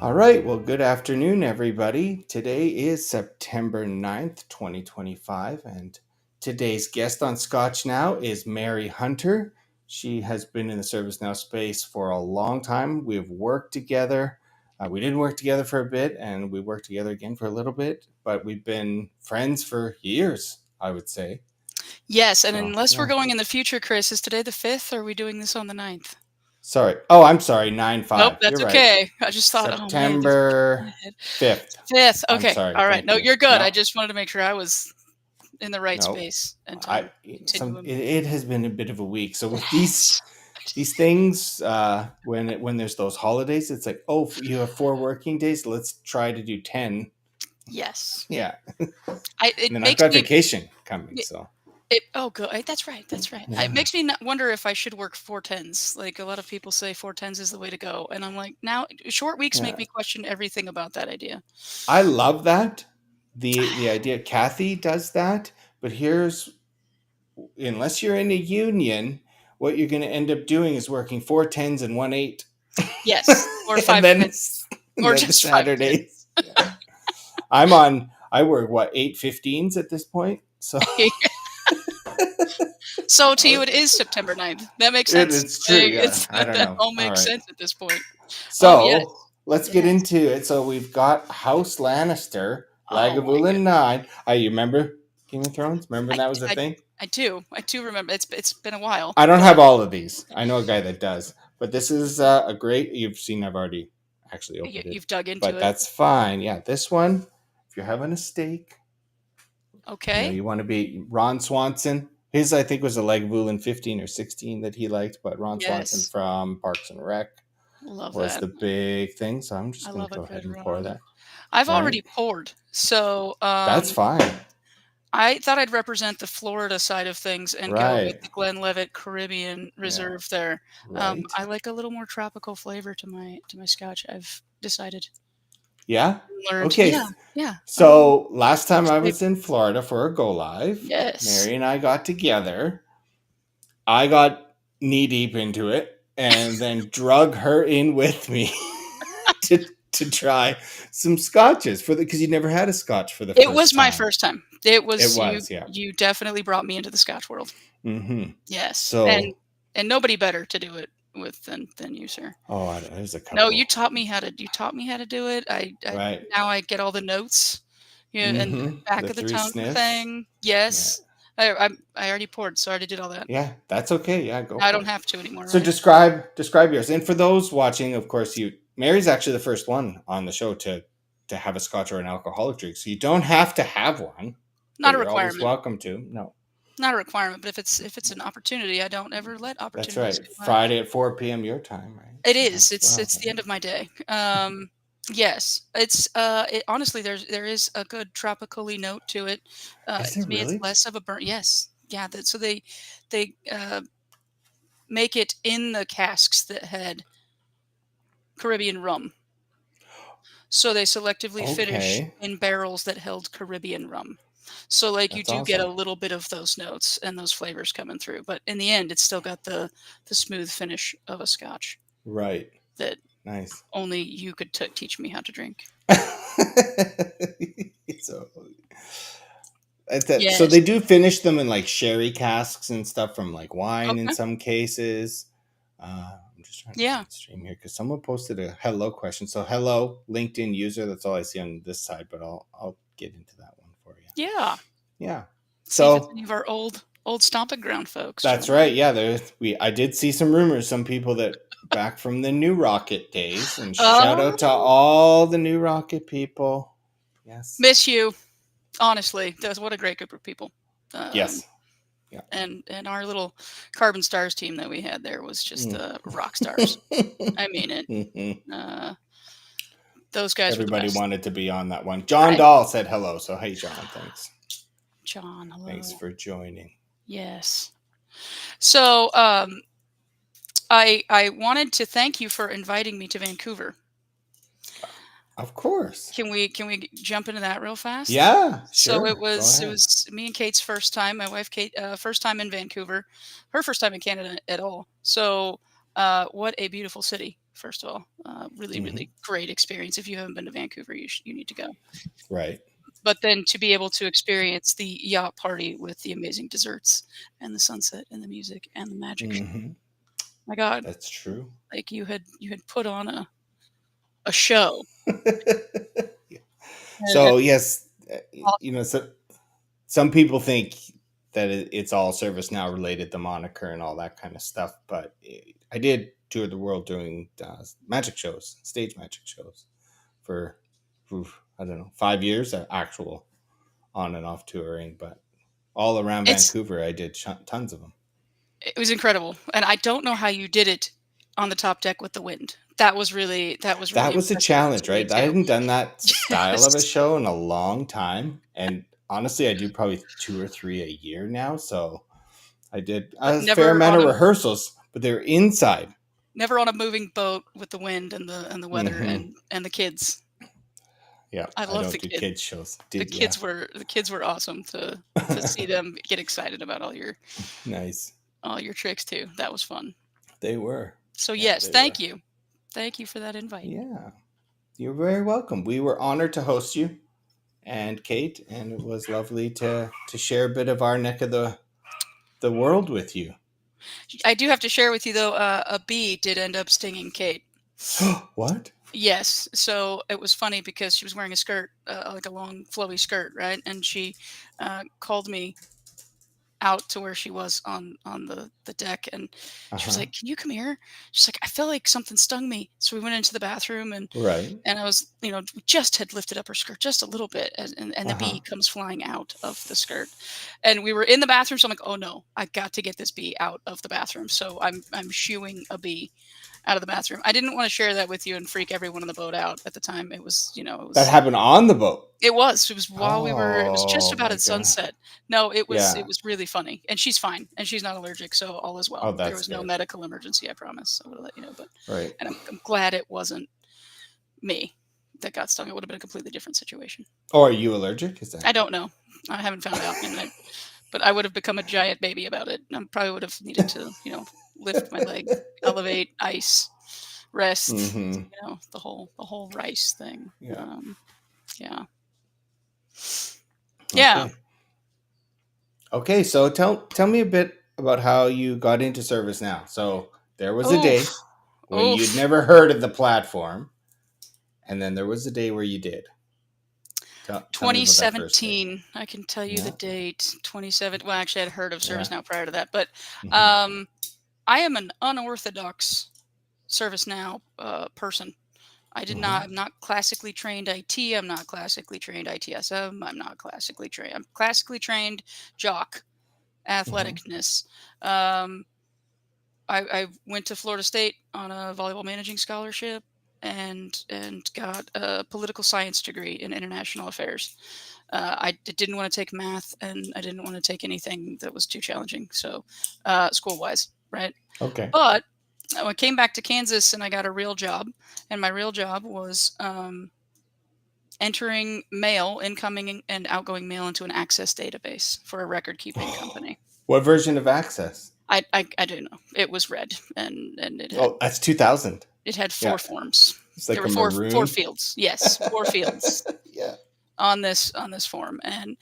All right, well, good afternoon, everybody. Today is September 9th, 2025, and today's guest on Scotch Now is Mary Hunter. She has been in the ServiceNow space for a long time. We've worked together. We didn't work together for a bit, and we worked together again for a little bit, but we've been friends for years, I would say. Yes, and So, unless we're yeah. going in the future, Chris, is today the 5th, or are we doing this on the 9th? Sorry. Oh, I'm sorry, Nope, 9/5. You're that's right. okay. I just thought, "Oh, man, this September 5th. 5th." I'm Okay, sorry. alright. Thank No, you. you're good. I No, just wanted to make sure I was in the right no. space and I time some continuum. it has been a bit of a week. So It with has. these things, when there's those holidays, it's like, oh, you have 4 working days. Let's try to do 10. Yes. Yeah, and It then I've makes got me vacation coming. it So oh, good. That's right, that's right. It yeah, makes me wonder if I should work 4/10s. Like, a lot of people say 4/10s is the way to go, and I'm like, now short weeks make yeah. me question everything about that idea. I love that. The idea Kathy does that, but here's unless you're in a union, what you're going to end up doing is working 4 10s and 1 8, Yes, or and 5 then 10s, and or then the just 5 Saturdays. 10s. Yeah. I work what 8 15s at this point. So So to you, it is September 9th. That makes sense. it's true. Like, Yeah, it's I don't that know. all All makes right. sense at this point. Oh, yes. So let's get Yes. into it. So we've got House Lannister, Oh my Lagavulin goodness. 9. You remember Game of Thrones? Remember I that was a I thing? I do. I do remember. It's been a while, I don't but have all of these. I know a guy that does, but this is a great. You've seen. I've already actually opened it, you've dug into but it. that's fine. Yeah, this one. If you're having a steak, Okay. you want to be Ron Swanson. His I think was a Lagavulin 15 or 16 that he liked, but Ron Swanson Yes. from Parks and Rec Love was that. the big thing. So I'm I just going love to a go ahead good and pour Ron. that. I've Right, already poured. So, that's fine. I thought I'd represent the Florida side of things and go with Right, the Glenlivet Caribbean yeah, Reserve there. right. I like a little more tropical flavor to my scotch, I've decided. Yeah. Learned. Okay. Yeah, yeah, a little So last time more I was flavor. in Florida for a go live, Yes. Mary and I got together. I got knee deep into it and then drug her in with me to try some scotches for the because you never had a scotch for the It first was my time. first time. It It was was, yeah. you definitely brought me into the scotch world. Mm-hmm. Yes, So, and nobody better to do it with than you, sir. there's a No, couple, you taught me how to do it. I right? now I get all the notes, and Mm-hmm. back The of the three tongue sniffs. thing. Yeah, Yes. I already poured, so I already did all that. yeah, that's okay. Yeah, go I for don't it. have to anymore, So right? describe yours. And for those watching, of course, Mary's actually the first one on the show to have a scotch or an alcoholic drink. So you don't have to have one, but Not a you're always requirement. welcome to. No, Not a requirement, but if it's an opportunity, I don't ever let that's opportunities right. go by. Friday at 4 p.m. your time, right? It You might is. as well, It's the end right? of my day. Yes, honestly, there is a good tropically note to it. Is there To me, it's really? less of a burn. Yes, yeah. So they make it in the casks that had Caribbean rum. So they selectively finish Okay, in barrels that held Caribbean rum. So like you that's do get a awesome. little bit of those notes and those flavors coming through, but in the end, it's still got the smooth finish of a scotch Right, that nice. only you could teach me how to drink. so so Yes. they do finish them in like sherry casks and stuff from like wine in Okay. some cases. I'm just trying to Yeah. find the stream here because someone posted a hello question. So hello, LinkedIn user. That's all I see on this side, but I'll get into that one for you. Yeah. Yeah. See if it's So any of our old stomping ground folks that's joining right. in. Yeah, I did see some rumors. Some people that back from the New Rocket days, and shout out to Oh, all the New Rocket people. Yes. miss you. Honestly, that's what a great group of people. Um, Yes. Yeah. and our little Carbon Stars team that we had there was just Mm. rock stars. I mean it. Uh, those guys were the Everybody best. wanted to be on that one. John I Dahl said hello. So, hey, John, thanks. John, Thanks hello. for joining. Yes. So I wanted to thank you for inviting me to Vancouver. Of course. Can we jump into that real fast? Yeah, So it sure. Go was it ahead. was me and Kate's first time. My wife Kate, first time in Vancouver, her first time in Canada at all. So what a beautiful city first of all. Really, Hmm. really great experience. If you haven't been to Vancouver, you need to go. Right. But then to be able to experience the yacht party with the amazing desserts and the sunset and the music and the magic show. Hmm. My God, That's true. like you had put on a show. And So yes, you awesome. know, so some people think that it's all ServiceNow related, the moniker and all that kind of stuff. But I did tour the world doing magic shows, stage magic shows for, I don't know, 5 years, actual on and off touring. But all around It's Vancouver, I did tons of them. it was incredible, and I don't know how you did it on the top deck with the wind. That was really That was a impressive challenge, to me right? I too. hadn't done that style of a Yes, show in a long time. And honestly, I do probably two or three a year now. So I did but a fair amount of rehearsals, but they were inside. never on a moving boat with the wind and the weather Hmm. and the kids. Yeah, I I love don't do kids shows. Did yeah, the kids were awesome to see them get excited about nice. all your tricks too. That was fun. They were. So Yeah, yes, they were. thank you. Thank you for that invite. Yeah, you're very welcome. We were honored to host you and Kate, and it was lovely to share a bit of our neck of the world with you. I do have to share with you though, a bee did end up stinging Kate. What? Yes, so it was funny because she was wearing a skirt, like a long flowy skirt, right? And she called me out to where she was on the deck, and Uh she was huh. like, "Can you come here?" She's like, "I feel like something stung me." So we went into the bathroom, Right. and I was, we just had lifted up her skirt just a little bit, and Uh the huh. bee comes flying out of the skirt, and we were in the bathroom. So I'm like, "Oh no, I got to get this bee out of the bathroom." So I'm shooing a bee out of the bathroom. I didn't want to share that with you and freak everyone on the boat out at the time. It was, That happened on the boat. it was while it was just Oh about my at god. sunset. No, it Yeah. was really funny. And she's fine and she's not allergic, so all is Oh, well. There that's was no good. medical emergency, I promise. I would have let you know, but Right. and I'm glad it wasn't me that got stung. It would have been a completely different situation. Oh, are you allergic? Is I that? don't know. I haven't found out, but I would have become a giant baby about it. I probably would have needed to, lift my leg, elevate, ice, rest, Mm-hmm. the whole rice thing. Yeah. Yeah. Yeah. Okay. Okay. So tell me a bit about how you got into service now. So there was a Oof. day when you'd Oof. never heard of the platform, and then there was a day where you did. Tell me about that first day. 2017. I can tell you the Yeah. date. 27. Well, actually, I'd heard of Yeah. ServiceNow prior to that, but Mm-hmm. um, I am an unorthodox ServiceNow person. Mm-hmm. I'm not classically trained IT. I'm not classically trained ITSM. I'm not classically trained. I'm classically trained jock Mm-hmm. athleticness. Um, I went to Florida State on a volleyball managing scholarship and got a political science degree in international affairs. Didn't want to take math and I didn't want to take anything that was too challenging. So, school wise, right? Okay. But I came back to Kansas and I got a real job, and my real job was entering mail, incoming and outgoing mail into an access database for a record keeping company. What version of Access? I don't know. It was red and Oh, that's 2000. it had Yeah. four forms. It's There like were a four maroon. fields. Yes, four fields Yeah. on this form, and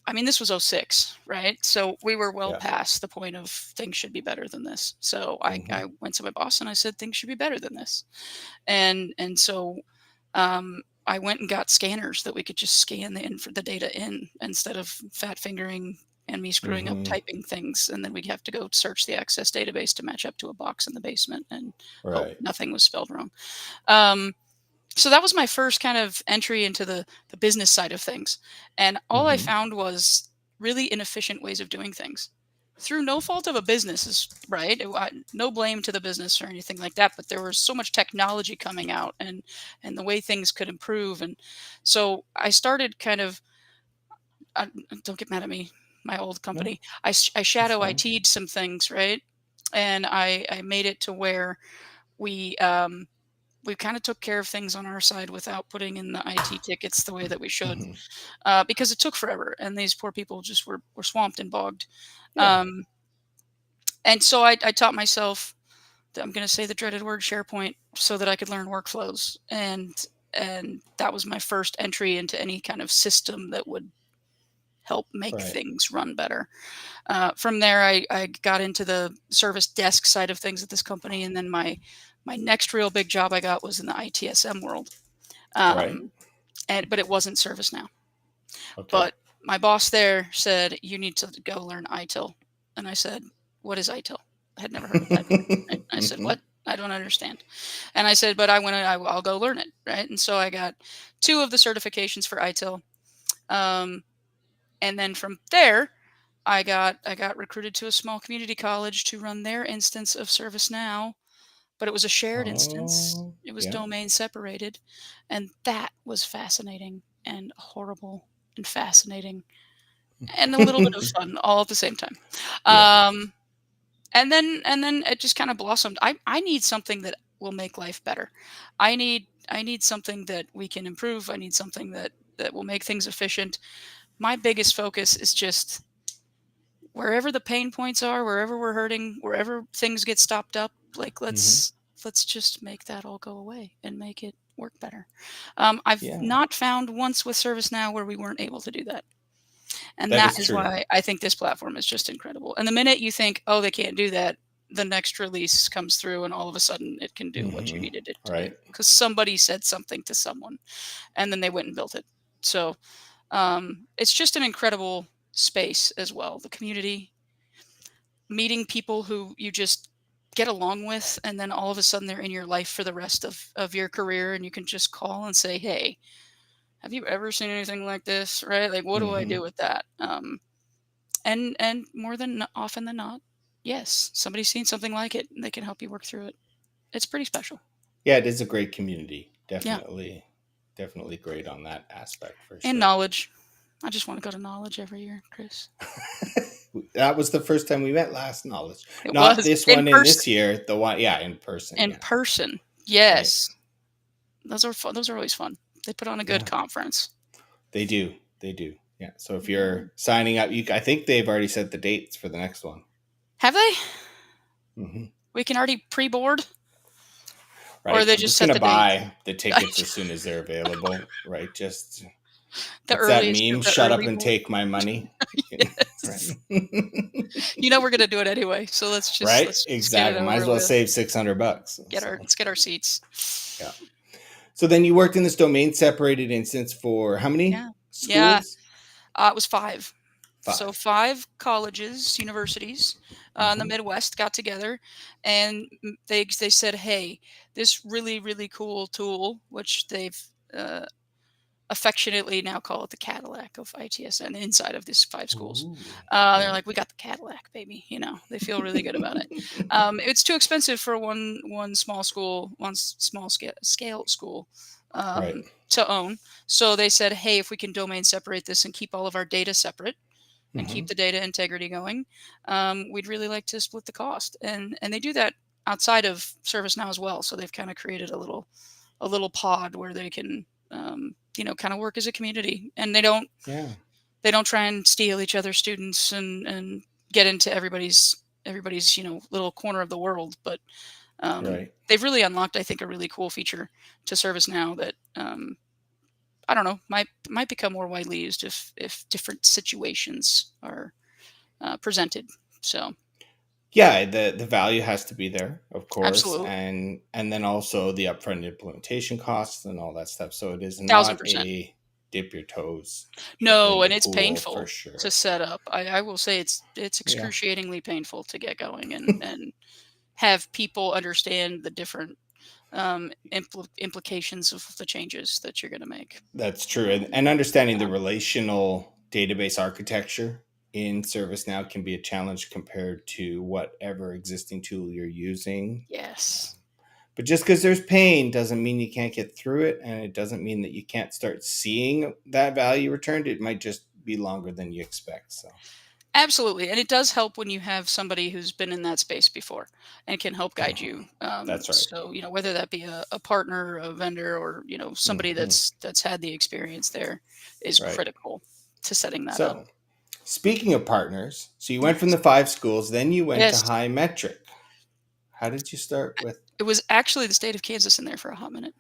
I mean, this was '06, right? So we were well Yeah. past the point of things should be better than this. So Mm-hmm. I went to my boss and I said things should be better than this. And so I went and got scanners that we could just scan the data in instead of fat fingering and me screwing up Mm-hmm. typing things, and then we'd have to go search the access database to match up to a box in the basement and hope Right. nothing was spelled wrong. Um, so that was my first kind of entry into the business side of things, and all I Mm-hmm. found was really inefficient ways of doing things through no fault of a business, is right. No blame to the business or anything like that, but there was so much technology coming out and the way things could improve, and so I started kind of, uh, don't get mad at me, my old No, company, I that's shadow fine. IT'd some things, right, and I made it to where we we kind of took care of things on our side without putting in the IT tickets the way that we should, Mm-hmm. because it took forever, and these poor people just were swamped and bogged. Yeah. Um, and so I taught myself I'm going to say the dreaded word SharePoint so that I could learn workflows, and that was my first entry into any kind of system that would help make Right. things run better. From there, I got into the service desk side of things at this company, and then my next real big job I got was in the ITSM world, Right. um, but it wasn't ServiceNow. Okay. But my boss there said, "You need to go learn ITIL," and I said, "What is ITIL?" I had never heard of that. Right? I said, Hmm. "What? I don't understand." And I said, "But I want to. I'll go learn it." Right? And so I got two of the certifications for ITIL, um, and then from there, I got recruited to a small community college to run their instance of ServiceNow, but it was a shared instance. Oh, It was yeah. domain separated, and that was fascinating and horrible and fascinating and a little bit of fun all at the same time. Yeah. Um, and then it just kind of blossomed. I need something that will make life better. I need something that we can improve. I need something that will make things efficient. My biggest focus is just wherever the pain points are, wherever we're hurting, wherever things get stopped up, like Hmm. let's just make that all go away and make it work better. I've Yeah. not found once with ServiceNow where we weren't able to do that. And That that is is true. why I think this platform is just incredible. And the minute you think, "Oh, they can't do that," the next release comes through and all of a sudden it can do what you Hmm. needed it to do Right. because somebody said something to someone and then they went and built it. So, it's just an incredible space as well. The community, meeting people who you just get along with, and then all of a sudden they're in your life for the rest of your career, and you can just call and say, "Hey, have you ever seen anything like this?" Right? Like, what do I Hmm. do with that? And more than often than not, yes, somebody's seen something like it, and they can help you work through it. It's pretty special. Yeah, it is a great community. Yeah, Definitely, definitely great on that aspect for and sure. knowledge. I just want to go to knowledge every year, Chris. That was the first time we met last knowledge. It Not was this in one in person. this year, the one, yeah, in person. In Yeah. person, Right. yes. Those are fun. Those are always fun. They put on a good Yeah. conference. They do. They do. Yeah. So if Yeah. you're signing up, I think they've already set the dates for the next one. Have they? Hmm. We can already pre-board, or Right. they I'm just just set gonna the date? buy the tickets as soon as they're available. Right. Just The what's that earliest of meme? the Shut up early and board? take my money. Yes. Right. You know we're gonna do it anyway, so Right. let's just get it Exactly. Might as over well with. save $600. So Let's get our seats. yeah. So then you worked in this domain separated instance for how many Yeah. Yeah. schools? It was 5. So 5. 5 colleges, universities, in the Hmm. Midwest got together, and they said, "Hey, this really, really cool tool," which they've, uh, affectionately now call it the Cadillac of ITSN inside of these 5 schools. Ooh. They're Okay. like, "We got the Cadillac, baby," they feel really good about it. It's too expensive for one small school, small scale school, Right. to own. So they said, "Hey, if we can domain separate this and keep all of our data separate and keep Hmm. the data integrity going, we'd really like to split the cost." And they do that outside of ServiceNow as well. So they've kind of created a little pod where they can kind of work as a community, and Yeah. they don't try and steal each other's students and get into everybody's little corner of the world. But Right. they've really unlocked, I think, a really cool feature to ServiceNow that I don't know, might become more widely used if different situations are presented. So Yeah, the value has to be there, of course, absolutely, and then also the upfront implementation costs and all that stuff. So it is thousand not percent. a dip your toes in No, the and it's pool for painful to sure. set up. I will say it's Yeah. excruciatingly painful to get going and have people understand the different implications of the changes that you're going to make. That's true. And understanding the Yeah. relational database architecture in ServiceNow can be a challenge compared to whatever existing tool you're using. Yes. But just because there's pain doesn't mean you can't get through it. And it doesn't mean that you can't start seeing that value returned. It might just be longer than you expect. So, Absolutely, and it does help when you have somebody who's been in that space before and can help guide mhm, you. that's right. So whether that be a partner, a vendor, or somebody Hmm. that's had the experience there is Right. critical to setting that up. So, speaking of partners, so you went from Yes. the 5 schools, then you went to Yes. High Metric. How did you start with? It was actually the state of Kansas in there for a hot minute.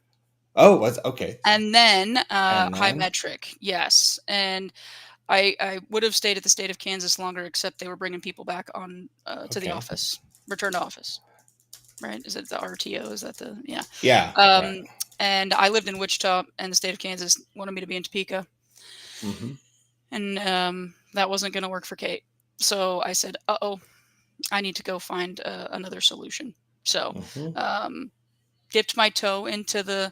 Oh, was okay. And then, And high then metric, yes, and I would have stayed at the state of Kansas longer, except they were bringing people back on, to the okay. office, return to office, right? Is it the RTO? Is that the yeah. Yeah. Right. Um, and I lived in Wichita, and the state of Kansas wanted me to be in Topeka, Mm-hmm. and, that wasn't gonna work for Kate. So I said, "Uh-oh, I need to go find, another solution." So, Mm-hmm. um, dipped my toe into the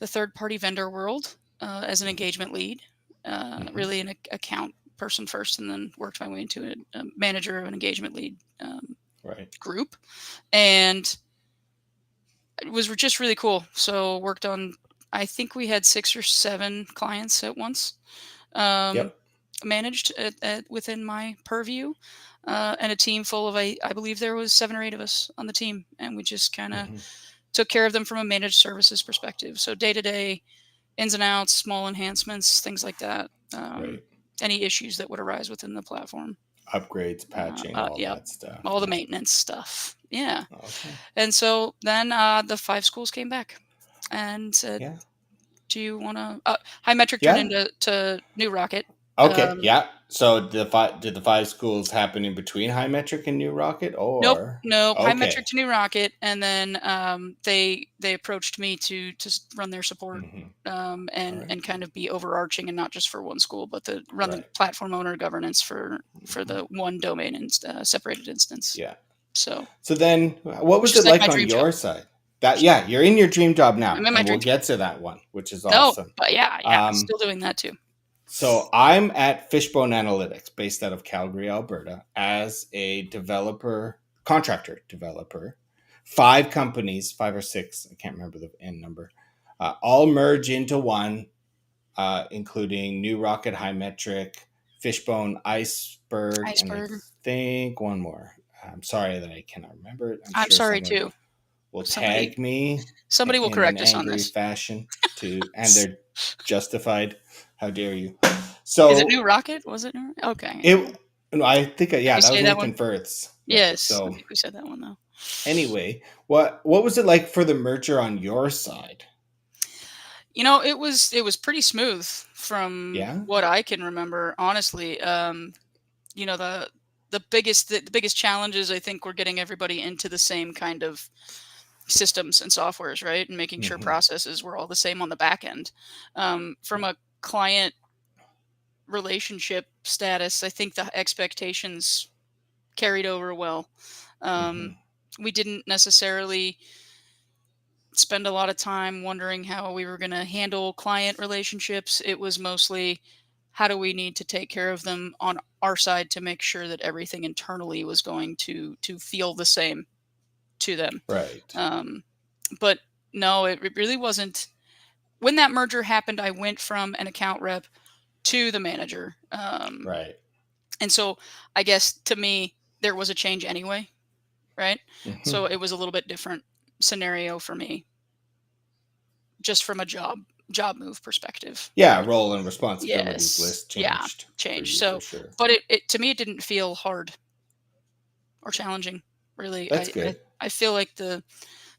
third party vendor world, as an engagement lead, Mm-hmm. really an account person first, and then worked my way into a manager of an engagement lead Right. group. And it was just really cool. So worked on, I think we had 6 or 7 clients at once, um, Yep. managed within my purview. And a team full of, I believe there was 7 or 8 of us on the team, and we just kind of Mm-hmm. took care of them from a managed services perspective. So day to day, ins and outs, small enhancements, things like that. Right. Any issues that would arise within the platform. Upgrades, patching, all Yep, that stuff. all the Yeah. maintenance stuff. Yeah. Okay. And so then the 5 schools came back and said, Yeah. "Do you want to?" High Metric turned Yeah. into New Rocket. Okay. Um, Yeah. So the five schools happen in between High Metric and New Rocket, nope, or nope. High Metric okay. to New Rocket, and then they approached me to run their support. Mm-hmm. All right. And kind of be overarching and not just for one school, but to run the Right. platform owner governance for Mm-hmm. the one domain and separated instance. Yeah. So, So then, what which was is it like like my on dream job. your side? That yeah, you're in your dream job I'm now, in my and we'll dream job. get to that one, which is No, awesome. but yeah, yeah, Um, still doing that too. so I'm at Fishbone Analytics, based out of Calgary, Alberta, as a developer, contractor developer. 5 companies, 5 or 6, I can't remember the end number, all merge into one, including New Rocket, High Metric, Fishbone, Iceberg, and I Iceberg. think one more. I'm sorry that I cannot remember it. I'm I'm sure sorry someone too. will Somebody tag me somebody will in an correct us on angry this. fashion and they're justified. How dare you? Is it New So Rocket? Was it New Okay, yeah. it, no, I think, Did yeah, we that was say that one? Nathan Firth's. Yeah. Yes, I So think we said that one though. anyway, what was it like for the merger on your side? It was pretty smooth from Yeah. what I can remember, honestly. You know, the biggest challenges I think were getting everybody into the same kind of systems and softwares, right? And making sure Hmm. processes were all the same on the back end. From Yeah. a client relationship status, I think the expectations carried over well. Hmm. Um, we didn't necessarily spend a lot of time wondering how we were going to handle client relationships. It was mostly how do we need to take care of them on our side to make sure that everything internally was going to feel the same to them. Right. Um, but no, it really wasn't. When that merger happened, I went from an account rep to the manager, Right. and so I guess to me there was a change anyway, right? Hmm. So it was a little bit different scenario for me, just from a job move perspective, Yeah. right? Role and responsibilities Yes. list Yeah, changed for change. you for So, sure. but it to me, it didn't feel hard or challenging, really. That's I good. I feel like the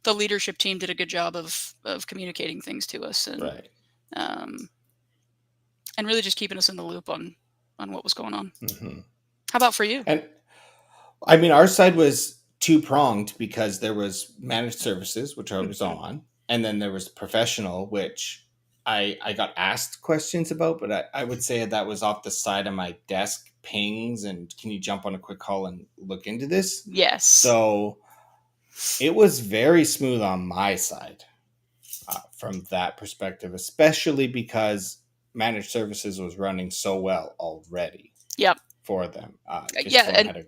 leadership team did a good job of communicating things to us, Right. um, and really just keeping us in the loop on what was going on. Hmm. How about for you? And I mean, our side was two pronged because there was managed services, which I was Mhm. on, and then there was professional, which I got asked questions about, but I would say that was off the side of my desk pings and can you jump on a quick call and look into this? Yes. So it was very smooth on my side, from that perspective, especially because managed services was running so well already Yep. for them. Yeah, Fishbone and had a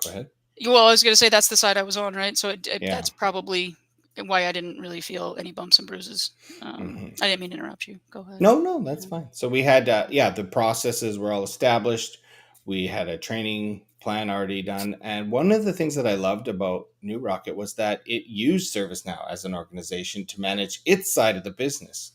go ahead. well, I was gonna say that's the side I was on, right? So Yeah. that's probably why I didn't really feel any bumps and bruises. Hmm. I didn't mean to interrupt you. Go ahead. No, no, that's Yeah. fine. So we had, yeah, the processes were all established. We had a training plan already done. And one of the things that I loved about New Rocket was that it used ServiceNow as an organization to manage its side of the business.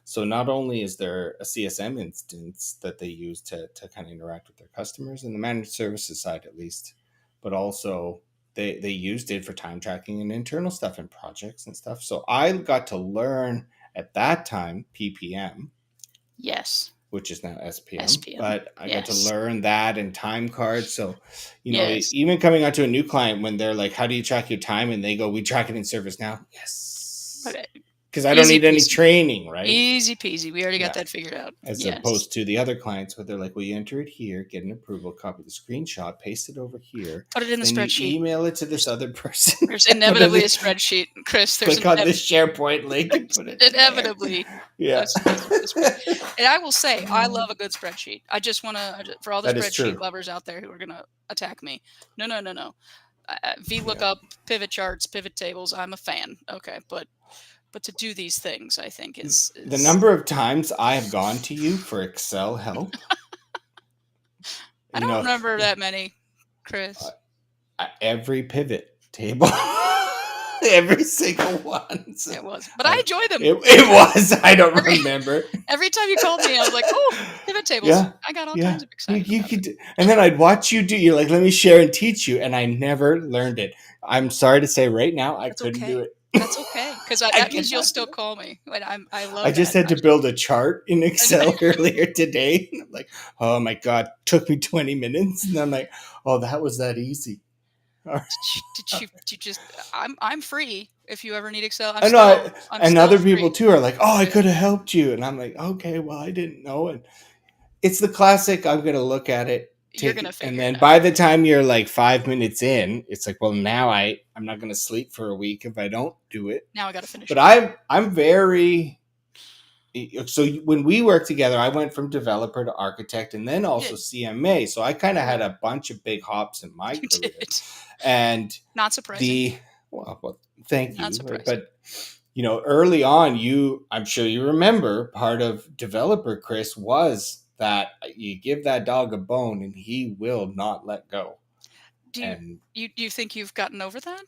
So not only is there a CSM instance that they use to kind of interact with their customers and the managed services side at least, but also they used it for time tracking and internal stuff and projects and stuff. So I got to learn at that time ppm, Yes. which is now SPM. SPM. But I got to Yes. learn that and time cards. So, Yes. even coming onto a new client when they're like, "How do you track your time?" and they go, "We track it in ServiceNow." Yes, Okay. because I don't Easy need any peasy. training, right? Easy peasy. We already got Yeah. that figured out. As Yes. opposed to the other clients where they're like, "Well, you enter it here, get an approval, copy the screenshot, paste it over here, Put it in the then you spreadsheet. email it to this There's other person, there's and then inevitably a they spreadsheet, Chris. click on this SharePoint link and There's put it in there." inevitably Yeah, a spread. And I will say, I love a good spreadsheet. I just wanna for all the that is spreadsheet true. lovers out there who are gonna attack me. No, no, no, no. Yeah. VLOOKUP, pivot charts, pivot tables, I'm a fan. Okay, but to do these things, I think The is number of times I have gone to you for Excel help, I you don't know, remember that many, Chris. every pivot table, every single one. So It was, but I enjoy them. it was. I don't Every remember. every time you called me, I was like, "Oh, pivot tables." Yeah, I got all yeah. kinds of You, excited you about it. could, and then I'd watch you do. You're like, let me share and teach you, and I never learned it. I'm sorry to say, right now, I That's couldn't do okay. it. That's okay, 'cause I that means you'll cannot do still it. call me, and I I love just that. had to build a chart in And Excel earlier today. And I'm like, oh my god, took me 20 minutes, and I'm like, oh, that was that easy. All right. did you just I'm free if you ever need Excel. I know, I'm and still other people free. too are like, "Oh, I Yeah. could have helped you," and I'm like, "Okay, well, I didn't know." And it's the classic. I'm gonna look at it, You're take gonna it, and figure it then out. by the time you're like 5 minutes in, it's like, well, now I'm not gonna sleep for a week if I don't do it. Now I gotta finish But it. I'm very so when we worked together, I went from developer to architect, and then You also did. CMA. So I kind of had Yeah, a bunch of big hops in my you career, did. and Not surprising. the well, thank Not you, surprising. but early on, I'm sure you remember part of developer Chris was that you give that dog a bone and he will not let go. Do you And do you think you've gotten over that?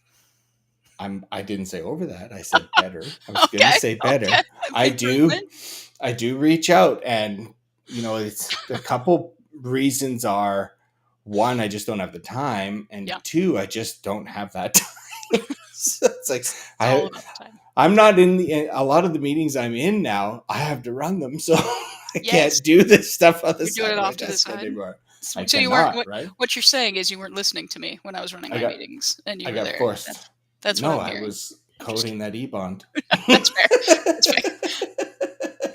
I didn't say over that. I said better. I was going to Okay, say okay. better. I do Improvement. I do reach out, and it's a couple reasons are, one, I just don't have the time, and Yeah, two, I just don't have that time. So it's like it's all I about the time. I'm not in a lot of the meetings I'm in now. I have to run them, so I Yes, can't do this stuff on the you're doing side it of my off to the desk side. anymore. I So you weren't cannot, right? what you're saying is you weren't listening to me when I was running I my got meetings and you I were got there. forced. That's what No, I'm I hearing. was I'm just coding kidding. that e-bond. That's fair. That's fair.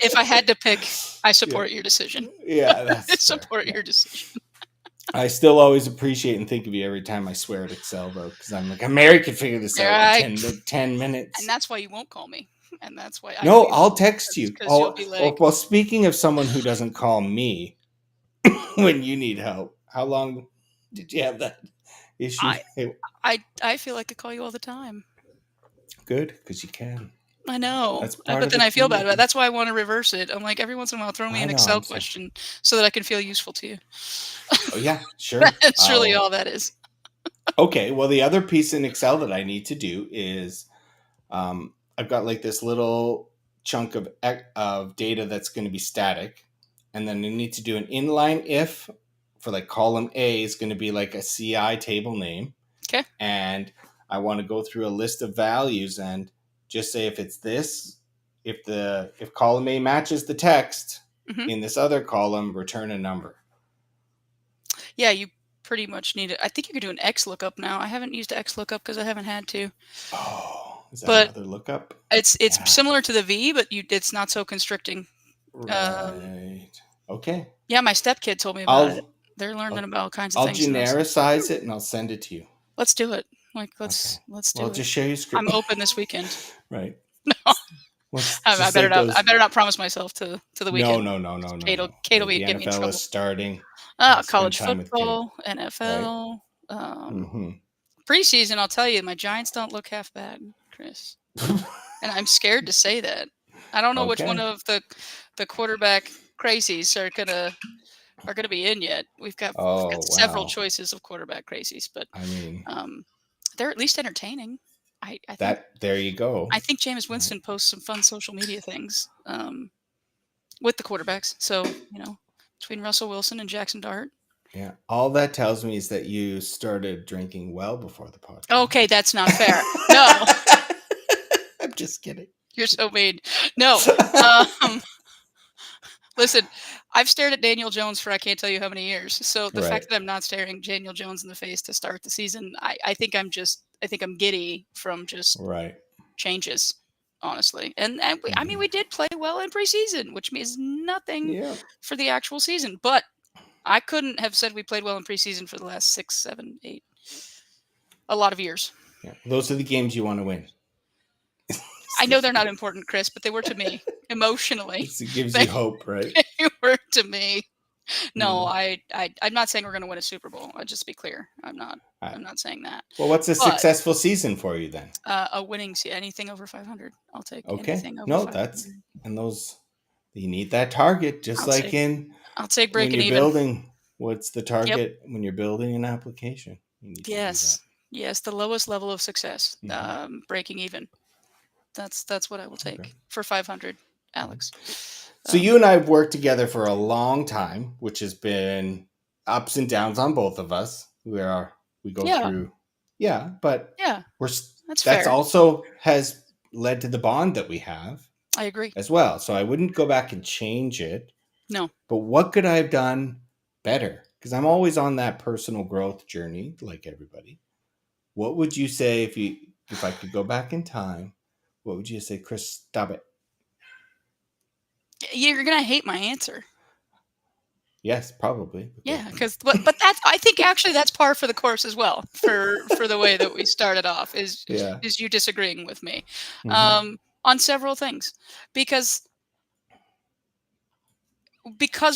If I had to pick, I Yeah, support your decision. yeah, I that's fair. support Yeah, your decision. I still always appreciate and think of you every time I swear at Excel, though, because I'm like, Mary could figure this out in Right. 10 And minutes. that's why you won't call me. And that's why I know No, you I'll won't text you. because you'll Oh, be oh, like, well, speaking of someone who doesn't call me when you need help, how long did you have that issue? I I feel like I call you all the time. Good, because you can. I know, That's part but of then the I feel bad about it. community. That's why I wanna reverse it. I'm like, every once in a while, throw me I an know. Excel question so that I can feel useful to you. Oh yeah, sure. That's really I'll. all that is. Okay. Well, the other piece in Excel that I need to do is I've got like this little chunk of data that's going to be static, and then I need to do an inline if for like column A is going to be like a CI table name, 'Kay. and I want to go through a list of values and just say if it's this, if column A matches the text Mhm. in this other column, return a number. Yeah, you pretty much need it. I think you could do an X lookup now. I haven't used X lookup because I haven't had to, Oh, is that but another lookup? it's Yeah. similar to the V, but it's not so constricting. Um, Right. Okay. yeah, my stepkid told me about it. I'll They're learning I'll about all kinds of I'll things, and I was like, genericize it and I'll send it to you. "Let's do it. Like, Okay. let's Well, do it." just share your screen. I'm open this weekend. Right. No, Let's I just better like not. I those. better not promise myself to the No, weekend. no, no, no, no, no. Kate will The get me in NFL is trouble. starting. I'll spend College time with Kate. football, Right. NFL, Mm-hmm. preseason. I'll tell you, my Giants don't look half bad, Chris, and I'm scared to say that. I don't know which one Okay. of the quarterback crazies are gonna be in yet. We've got Oh several wow. choices of quarterback crazies, but I mean um, they're at least entertaining. I think that. There you go. Jameis Right. Winston posts some fun social media things with the quarterbacks. So between Russell Wilson and Jackson Dart. Yeah. All that tells me is that you started drinking well before the Okay, podcast. that's not fair. No, I'm just kidding. you're so mean. No, um, listen, I've stared at Daniel Jones for I can't tell you how many years. So the Right. fact that I'm not staring Daniel Jones in the face to start the season, I think I think I'm giddy from just Right. changes, honestly. And I mean, Hmm. we did play well in preseason, which means nothing Yeah. for the actual season. But I couldn't have said we played well in preseason for the last 6, 7, 8, a lot of years. Yeah. Those are the games you want to win. I know they're not important, Chris, but they were to me emotionally. It gives They, you hope, right? they were to me. No, Mm. I'm not saying we're going to win a Super Bowl. I'll just be clear. I'm not. All right. I'm not saying that. Well, what's a But successful season for you then? a winning anything over 500. I'll take Okay. anything over No, that's 500. and those you need that target, just I'll like take in I'll take when breaking you're even. building. What's the Yep. target when you're building an application? You need to do that. Yes. Yes, the lowest level of success, Hmm. breaking even. That's what I will Okay. take for 500, Mhm. Alex. So Um, you and I have worked together for a long time, which has been ups and downs on both of us. We go yeah, through, yeah, but yeah, we're that's that's fair. also has led to the bond that we have I agree. as well. So I wouldn't go back and change it. No. But what could I have done better? Because I'm always on that personal growth journey, like everybody. What would you say if I could go back in time? What would you say, Chris? Stop it. You're gonna hate my answer. Yes, probably. But go Yeah, ahead. because but that's I think actually that's par for the course as well for the way that we started off Yeah. is you disagreeing with me, Hmm. on several things because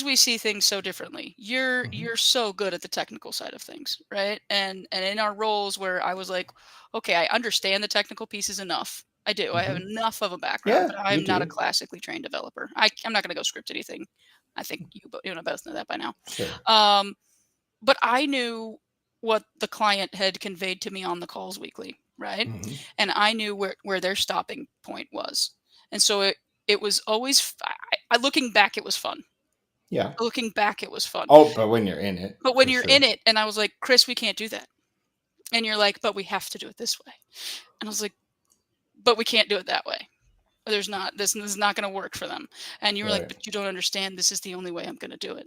we see things so differently. Hmm. You're so good at the technical side of things, right? And in our roles where I was like, okay, I understand the technical pieces enough. I do. I have Hmm. enough of a background, Yeah, but you I'm not a do. classically trained developer. I'm not going to go script anything. I think you and I both know that by now. Sure. Um, but I knew what the client had conveyed to me on the calls weekly, right? Hmm. And I knew where their stopping point was, and so it was always looking back, it was fun. Yeah. Looking back, it was fun. Oh, but when you're in it, But when for you're in sure. it, and I was like, "Chris, we can't do that." And you're like, "But we have to do it this way." And I was like, "But we can't do it that way. There's not this is not gonna work for them." And you were like, Right. "But you don't understand. This is the only way I'm gonna do it."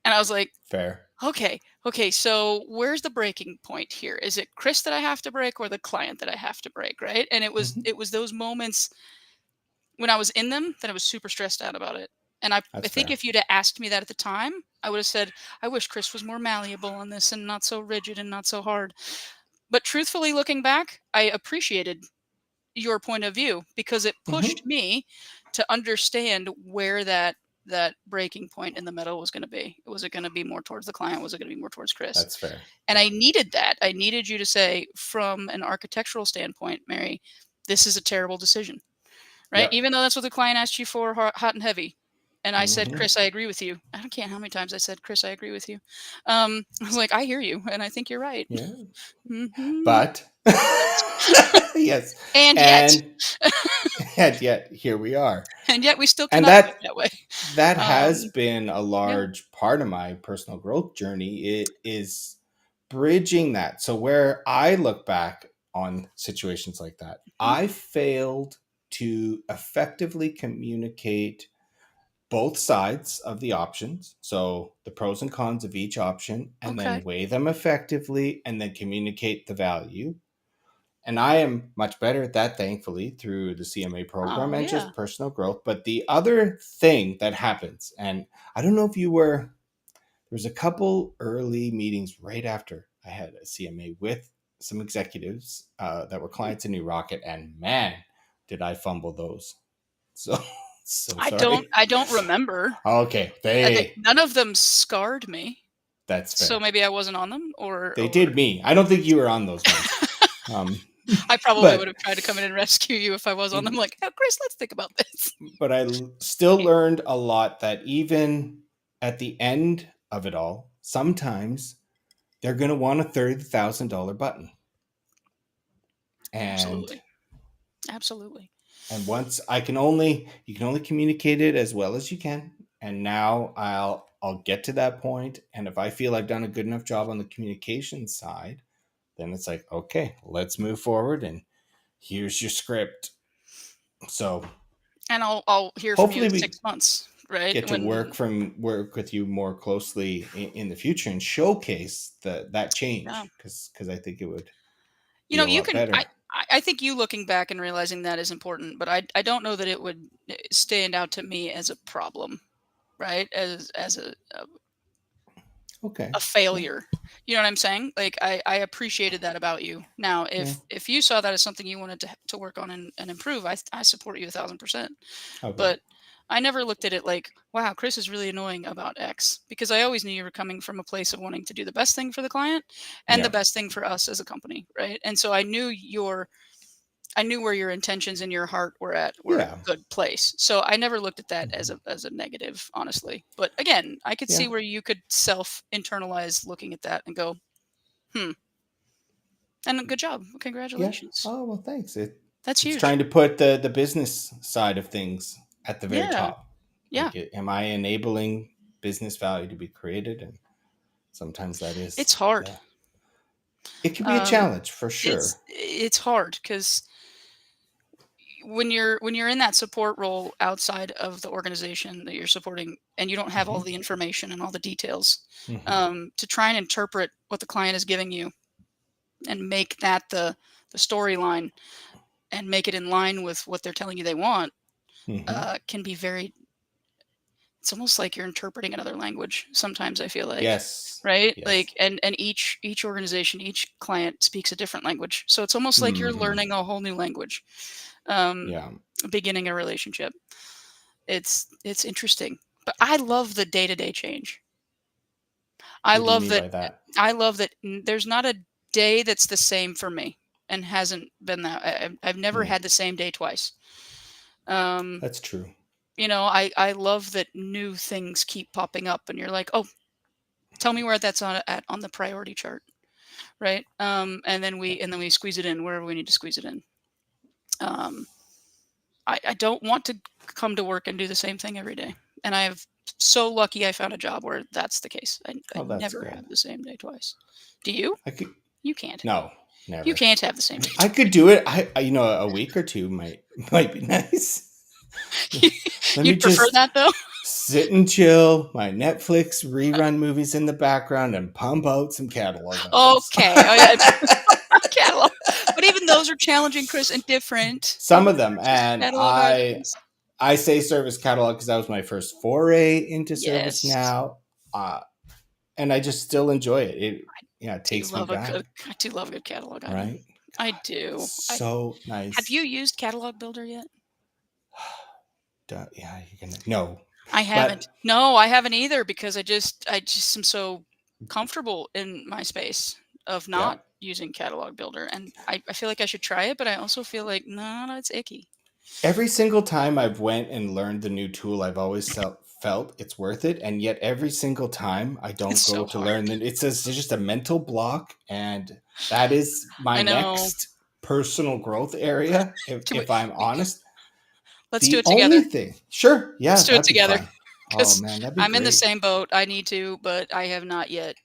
And I was like, Fair. "Okay, okay, so where's the breaking point here? Is it Chris that I have to break or the client that I have to break?" Right? And Hmm. it was those moments when I was in them that I was super stressed out about it. And I That's think fair. if you'd have asked me that at the time, I would have said, "I wish Chris was more malleable on this and not so rigid and not so hard." But truthfully, looking back, I appreciated your point of view because it pushed Hmm. me to understand where that breaking point in the middle was going to be. Was it going to be more towards the client? Was it going to be more towards Chris? That's fair. And Yeah. I needed that. I needed you to say, from an architectural standpoint, Mary, this is a terrible decision, right? Yep. Even though that's what the client asked you for, hot and heavy. And I said, Hmm. Chris, I agree with you. I don't care how many times I said, Chris, I agree with you. I was like, I hear you, and I think you're right. Yeah. Hmm. But yes, And yet, and and yet here we are, and yet we still and cannot do it that way. that has Um, been a yeah. large part of my personal growth journey. It is bridging that. So where I look back on situations like that, Mhm. I failed to effectively communicate both sides of the options. So the pros and cons of each option, and then Okay. weigh them effectively and then communicate the value. And I am much better at that, thankfully, through the CMA program Oh, and yeah. just personal growth. But the other thing that happens, and I don't know if you were, there was a couple early meetings right after I had a CMA with some executives that were Hmm. clients in New Rocket, and man, did I fumble those. So, so I sorry. don't remember. Okay, None of them scarred me, that's so fair. maybe I wasn't on them, They or did me. I don't think you were on those ones. Um, I probably would but have tried to come in and rescue you if I was on them. Like, oh, Chris, let's think about this. still learned a lot that even at the end of it all, sometimes they're going to want a $30,000 button. And Absolutely, absolutely. once you can only communicate it as well as you can. And now I'll get to that point, and if I feel I've done a good enough job on the communication side, then it's like, okay, let's move forward, and here's your script. So And I'll hear from you hopefully in we 6 months, right? get to work with you more closely in the future and showcase that Yeah. change, because I think it would You be know, a you lot can better. I think you looking back and realizing that is important, but I don't know that it would, stand out to me as a problem, right? As Okay. a Yeah. failure. You know what I'm saying? Like, I appreciated that about you. Now, Yeah. if you saw that as something you wanted to work on and improve, I support you 1,000%. Okay. But I never looked at it like, wow, Chris is really annoying about X, because I always knew you were coming from a place of wanting to do the best thing for the client and the Yeah. best thing for us as a company, right? And so I knew where your intentions and your heart were a Yeah. good place. So I never looked at that Mhm. as a negative, honestly. But again, I could Yeah. see where you could self internalize looking at that and go, hmm, and good job. Yeah. Congratulations. Oh, well, thanks. That's It's huge. trying to put the business side of things at the very Yeah. top. Yeah. Like, am I enabling business value to be created? And sometimes that is It's hard. the it can be a Um, challenge for sure. it's hard because when you're in that support role outside of the organization that you're supporting and you don't have all Hmm. the information and all the details, Hmm. to try and interpret what the client is giving you and make that the storyline and make it in line with what they're telling you they want, Hmm. can be very, it's almost like you're interpreting another language sometimes, I feel like, Yes. right? Yes. Like, and each organization, each client speaks a different language, so it's almost like you're Hmm. learning a whole new language, um, Yeah. beginning a relationship. It's interesting, but I love the day-to-day change. I What do you love mean that by that? there's not a day that's the same for me, and hasn't been that. I've never Hmm. had the same day twice. Um, That's true. I love that new things keep popping up, and you're like, oh, tell me where that's on the priority chart, right? Yeah. And then we squeeze it in wherever we need to squeeze it in. Um, I don't want to come to work and do the same thing every day, and I have so lucky I found a job where that's the case. I Oh, that's never good. have the same day twice. Do you? I could You can't. No, You never. can't have the same day I could do it. A week or two might be nice. twice. Let me You'd prefer just that though? sit and chill, my Netflix rerun movies in the background, and pump out some catalog items. Okay. Oh yeah, catalog. But even those are challenging, Chris, and different. Some of They're them, just and catalog items. I say service catalog because that was my first foray into Yes. ServiceNow, uh, and I just still enjoy it. It Do takes me love a back, good I do love a good catalog item. right? I God, do. I so Have you nice. used Catalog Builder yet? Yeah, you're gonna no, I haven't. but No, I haven't either, because I just am so comfortable in my space of yeah. not using Catalog Builder, and I feel like I should try it, but I also feel like, no, no, it's icky. Every single time I've went and learned the new tool, I've always felt it's worth it, and yet every single time I It's don't go so to hard. learn, it's just a mental block, and that is my I know. next personal growth area. To If I'm honest, Let's do the it only together. thing, sure, yeah, Let's do it that'd be together, fun. Oh because man, that'd be I'm in the great. same boat. I need to, but I have not yet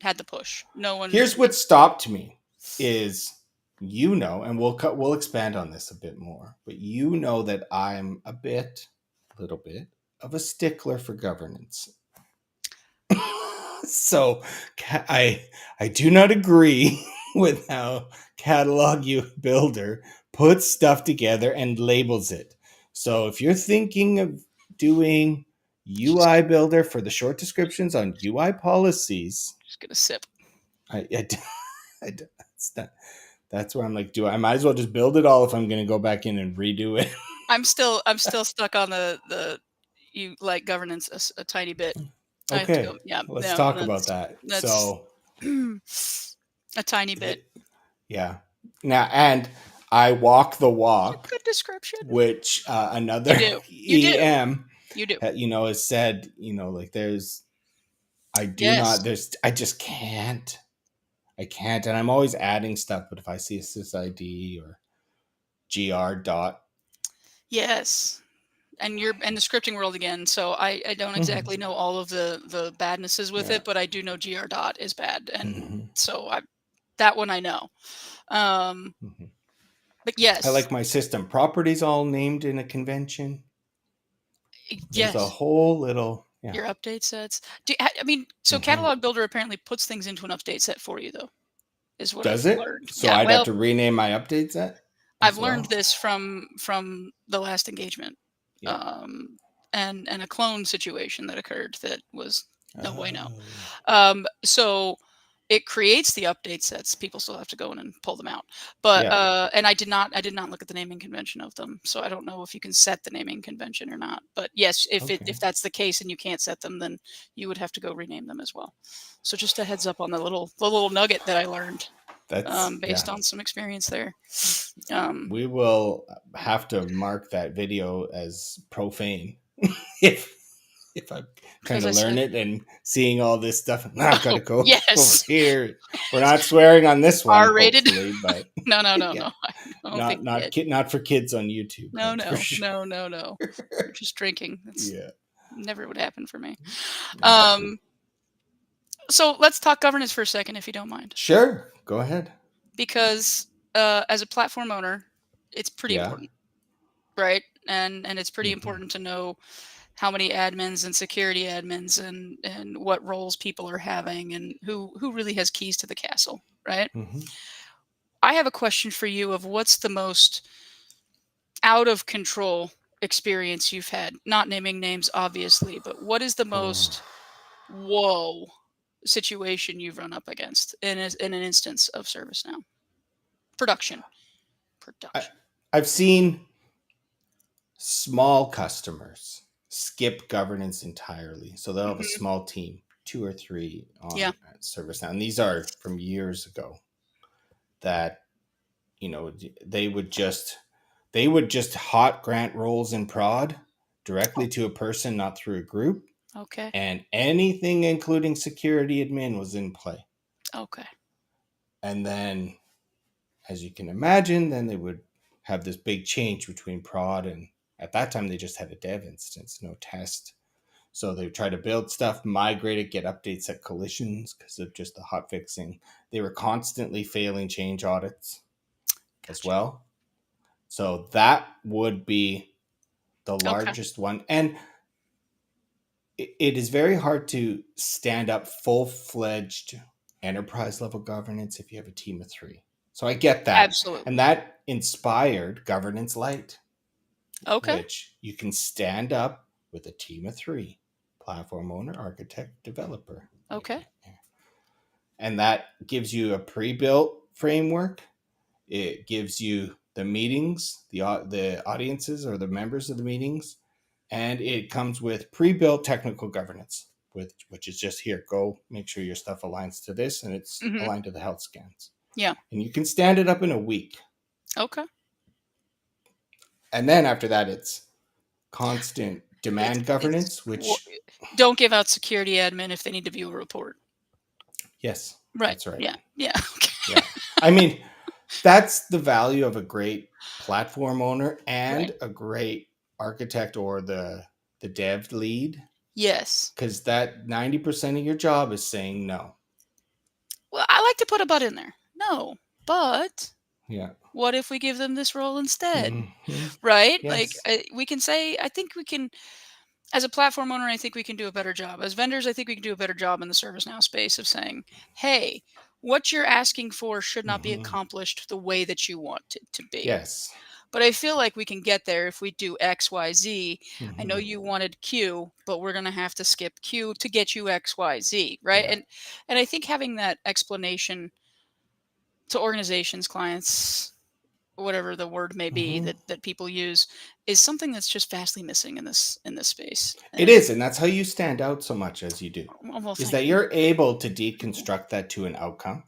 had the push. No one has Here's made. what stopped me is, and we'll expand on this a bit more, but that I'm a little bit of a stickler for governance. So I do not agree with how Catalog U Builder puts stuff together and labels it. So if you're thinking of doing Just UI Builder for the short descriptions on UI policies, just gonna sip. I, I, it's not, that's where I'm like, do I might as well just build it all if I'm going to go back in and redo it. I'm still stuck on the you like governance a tiny bit. I have to go. Okay, Yeah, let's yeah. talk about that. That's So a tiny bit. it, yeah. Now, and I walk the It's a walk, good description. which You another do. You do. EM, You do. has said, like I do not, Yes. I just can't. I can't. And I'm always adding stuff, but if I see a sysid or gr dot, Yes. and you're in the scripting world again, so I don't exactly know all of the badnesses with Yeah. it, but I do know gr dot is bad, and Hmm. so I that one I know. Um, Hmm. but I yes, like my system properties all named in a convention. There's a yes, whole little, yeah. your update sets. I mean, so Hmm. Catalog Builder apparently puts things into an update set for you, though, is what Does I've it? learned. So Yeah, I'd have well, to rename my update set I've as learned well. this from the last engagement, Yeah. um, and a clone situation that occurred that was no bueno. Oh. So it creates the update sets. People still have to go in and pull them out. But Yeah. and I did not look at the naming convention of them, so I don't know if you can set the naming convention or not. But yes, if Okay. that's the case and you can't set them, then you would have to go rename them as well. So just a heads up on the little nugget that I learned That's, based yeah. on some experience there. Um, We will have to mark that video as profane if I'm trying as to I learn said, it and seeing all this stuff. I've got to oh go over yes, here. We're not swearing on this one, R-rated. hopefully, but No, no, no, yeah, no. I don't think we did. not for kids on YouTube. No, That's for no, sure. no, no, no. We're just drinking. That's Yeah, never would happen for me. that's true. Um, so let's talk governance for a second, if you don't mind, Sure, go ahead. because as a platform owner, it's pretty Yeah. important, right? And it's pretty Hmm. important to know how many admins and security admins and what roles people are having and who really has keys to the castle, right? Hmm. I have a question for you of what's the most out of control experience you've had? Not naming names, obviously, but what is the Oh. most whoa situation you've run up against in an instance of ServiceNow production? I, Production. I've seen small customers skip governance entirely. So they'll have a Hmm. small team, two or three Yeah. on ServiceNow. And these are from years ago that, you know, they would just hot grant roles in prod Oh, directly to a person, not through a group. okay. And anything including security admin was in play. Okay. And then, as you can imagine, then they would have this big change between prod and at that time they just had a dev instance, no test. So they would try to build stuff, migrate it, get updates at collisions because of just the hot fixing. They were constantly failing change audits as Gotcha. well. So that would be the Okay. largest one. And it is very hard to stand up full fledged enterprise level governance if you have a team of three. So I get that. And Absolutely. that inspired Governance Light, Okay. which you can stand up with a team of three: platform owner, architect, developer. Okay. And that gives you a pre built framework. It gives you the meetings, the audiences or the members of the meetings, and it comes with pre-built technical governance, with which is just here. Go make sure your stuff aligns to this, and it's Hmm. aligned to the health scans. Yeah. And you can stand it up in a week. Okay. And then after that, it's constant demand It's governance, which don't give out security admin if they need to view a report. yes, Right. that's right. Yeah. Yeah. Okay. Yeah, I mean that's the value of a great platform owner Right. and a great architect or the dev lead, Yes. because that 90% of your job is saying no. Well, I like to put a but in there. No, but Yeah. what if we give them this role instead? Hmm. Right? Like Yes. we can say, I think we can, as a platform owner, I think we can do a better job. As vendors, I think we can do a better job in the ServiceNow space of saying, hey, what you're asking for should not be Hmm. accomplished the way that you want it to be. Yes. But I feel like we can get there if we do X, Y, Z. I know Hmm. you wanted Q, but we're going to have to skip Q to get you X, Y, Z, right? Yeah. And I think having that explanation to organizations, clients, whatever the word may be Hmm. that people use is something that's just vastly missing in this space. It And is, and that's how you stand out so much as you do, well, is thank that you. you're able to deconstruct that to an outcome.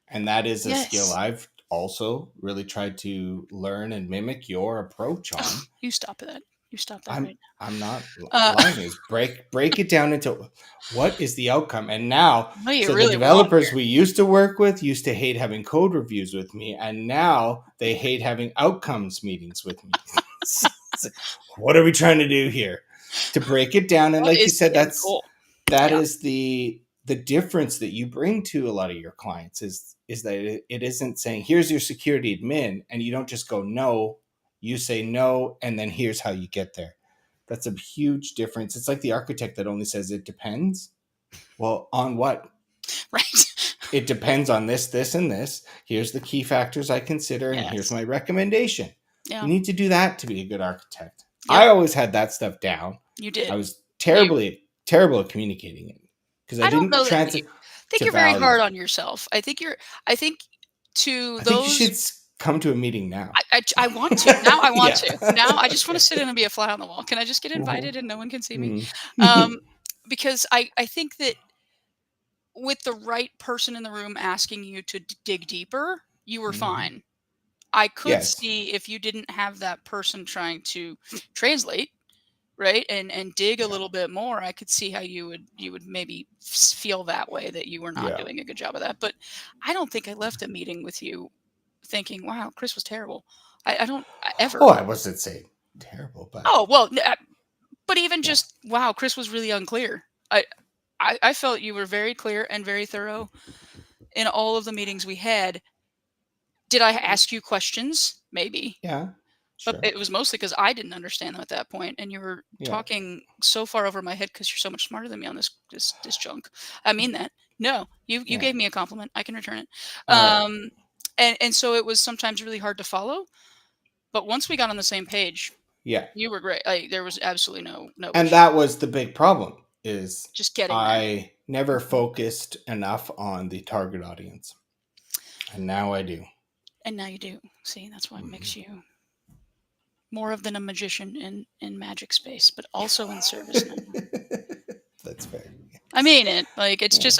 And that is a skill Yes. I've also really tried to learn and mimic your approach Oh, on. you stop that. You stop that I'm right I'm not now. lying. Is break it down into what is the outcome. And now, What do you so the really want developers here? we used to work with used to hate having code reviews with me, and now they hate having outcomes meetings with me. What are we trying to do here? To break it down, and What like you is the said, end goal? that Yeah. is the difference that you bring to a lot of your clients is that it isn't saying here's your security admin, and you don't just go no, you say no, and then here's how you get there. That's a huge difference. It's like the architect that only says it depends. Well, on what? Right. It depends on this, this, and this. Here's the key factors I consider, and here's Yes. my recommendation. You Yeah. need to do that to be a good architect. Yep. I always had that stuff down. You I did. was You terrible at communicating it because I I don't didn't know that transit I think to you're very value. hard on yourself. I think to I think you should those come to a meeting now. I want to. Now I want Yeah. to. Now I just wanna sit in and be a fly on the wall. Can I just get Mhm. invited and no one can see me? Mhm. Um, because I think that with the right person in the room asking you to dig deeper, you were Mhm. fine. I could Yes. see if you didn't have that person trying to translate, right? And dig a Yeah. little bit more, I could see how you would maybe feel that way that you were not Yeah. doing a good job of that. But I don't think I left a meeting with you thinking, "Wow, Chris was terrible." I don't Oh, ever. I wasn't saying terrible, but Oh well, but even yeah. just wow, Chris was really unclear. I felt you were very clear and very thorough in all of the meetings we had. Did I ask you questions? Maybe. Yeah. But Sure. it was mostly because I didn't understand them at that point, and you were Yeah. talking so far over my head because 'cause you're so much smarter than me on this junk. I mean that. No, you Yeah. gave me a compliment, I can return it. All right. Um, and so it was sometimes really hard to follow, but once we got on the same page, Yeah. you were great. Like, there was absolutely no And issue. that was the big problem is Just getting there. I never Mhm. focused enough on the target audience. And now I do. And now you do. See, that's what Mhm. makes you more of than a magician in magic space, but also in service now. That's fair. I Yes. mean it. Like, it's Yeah. just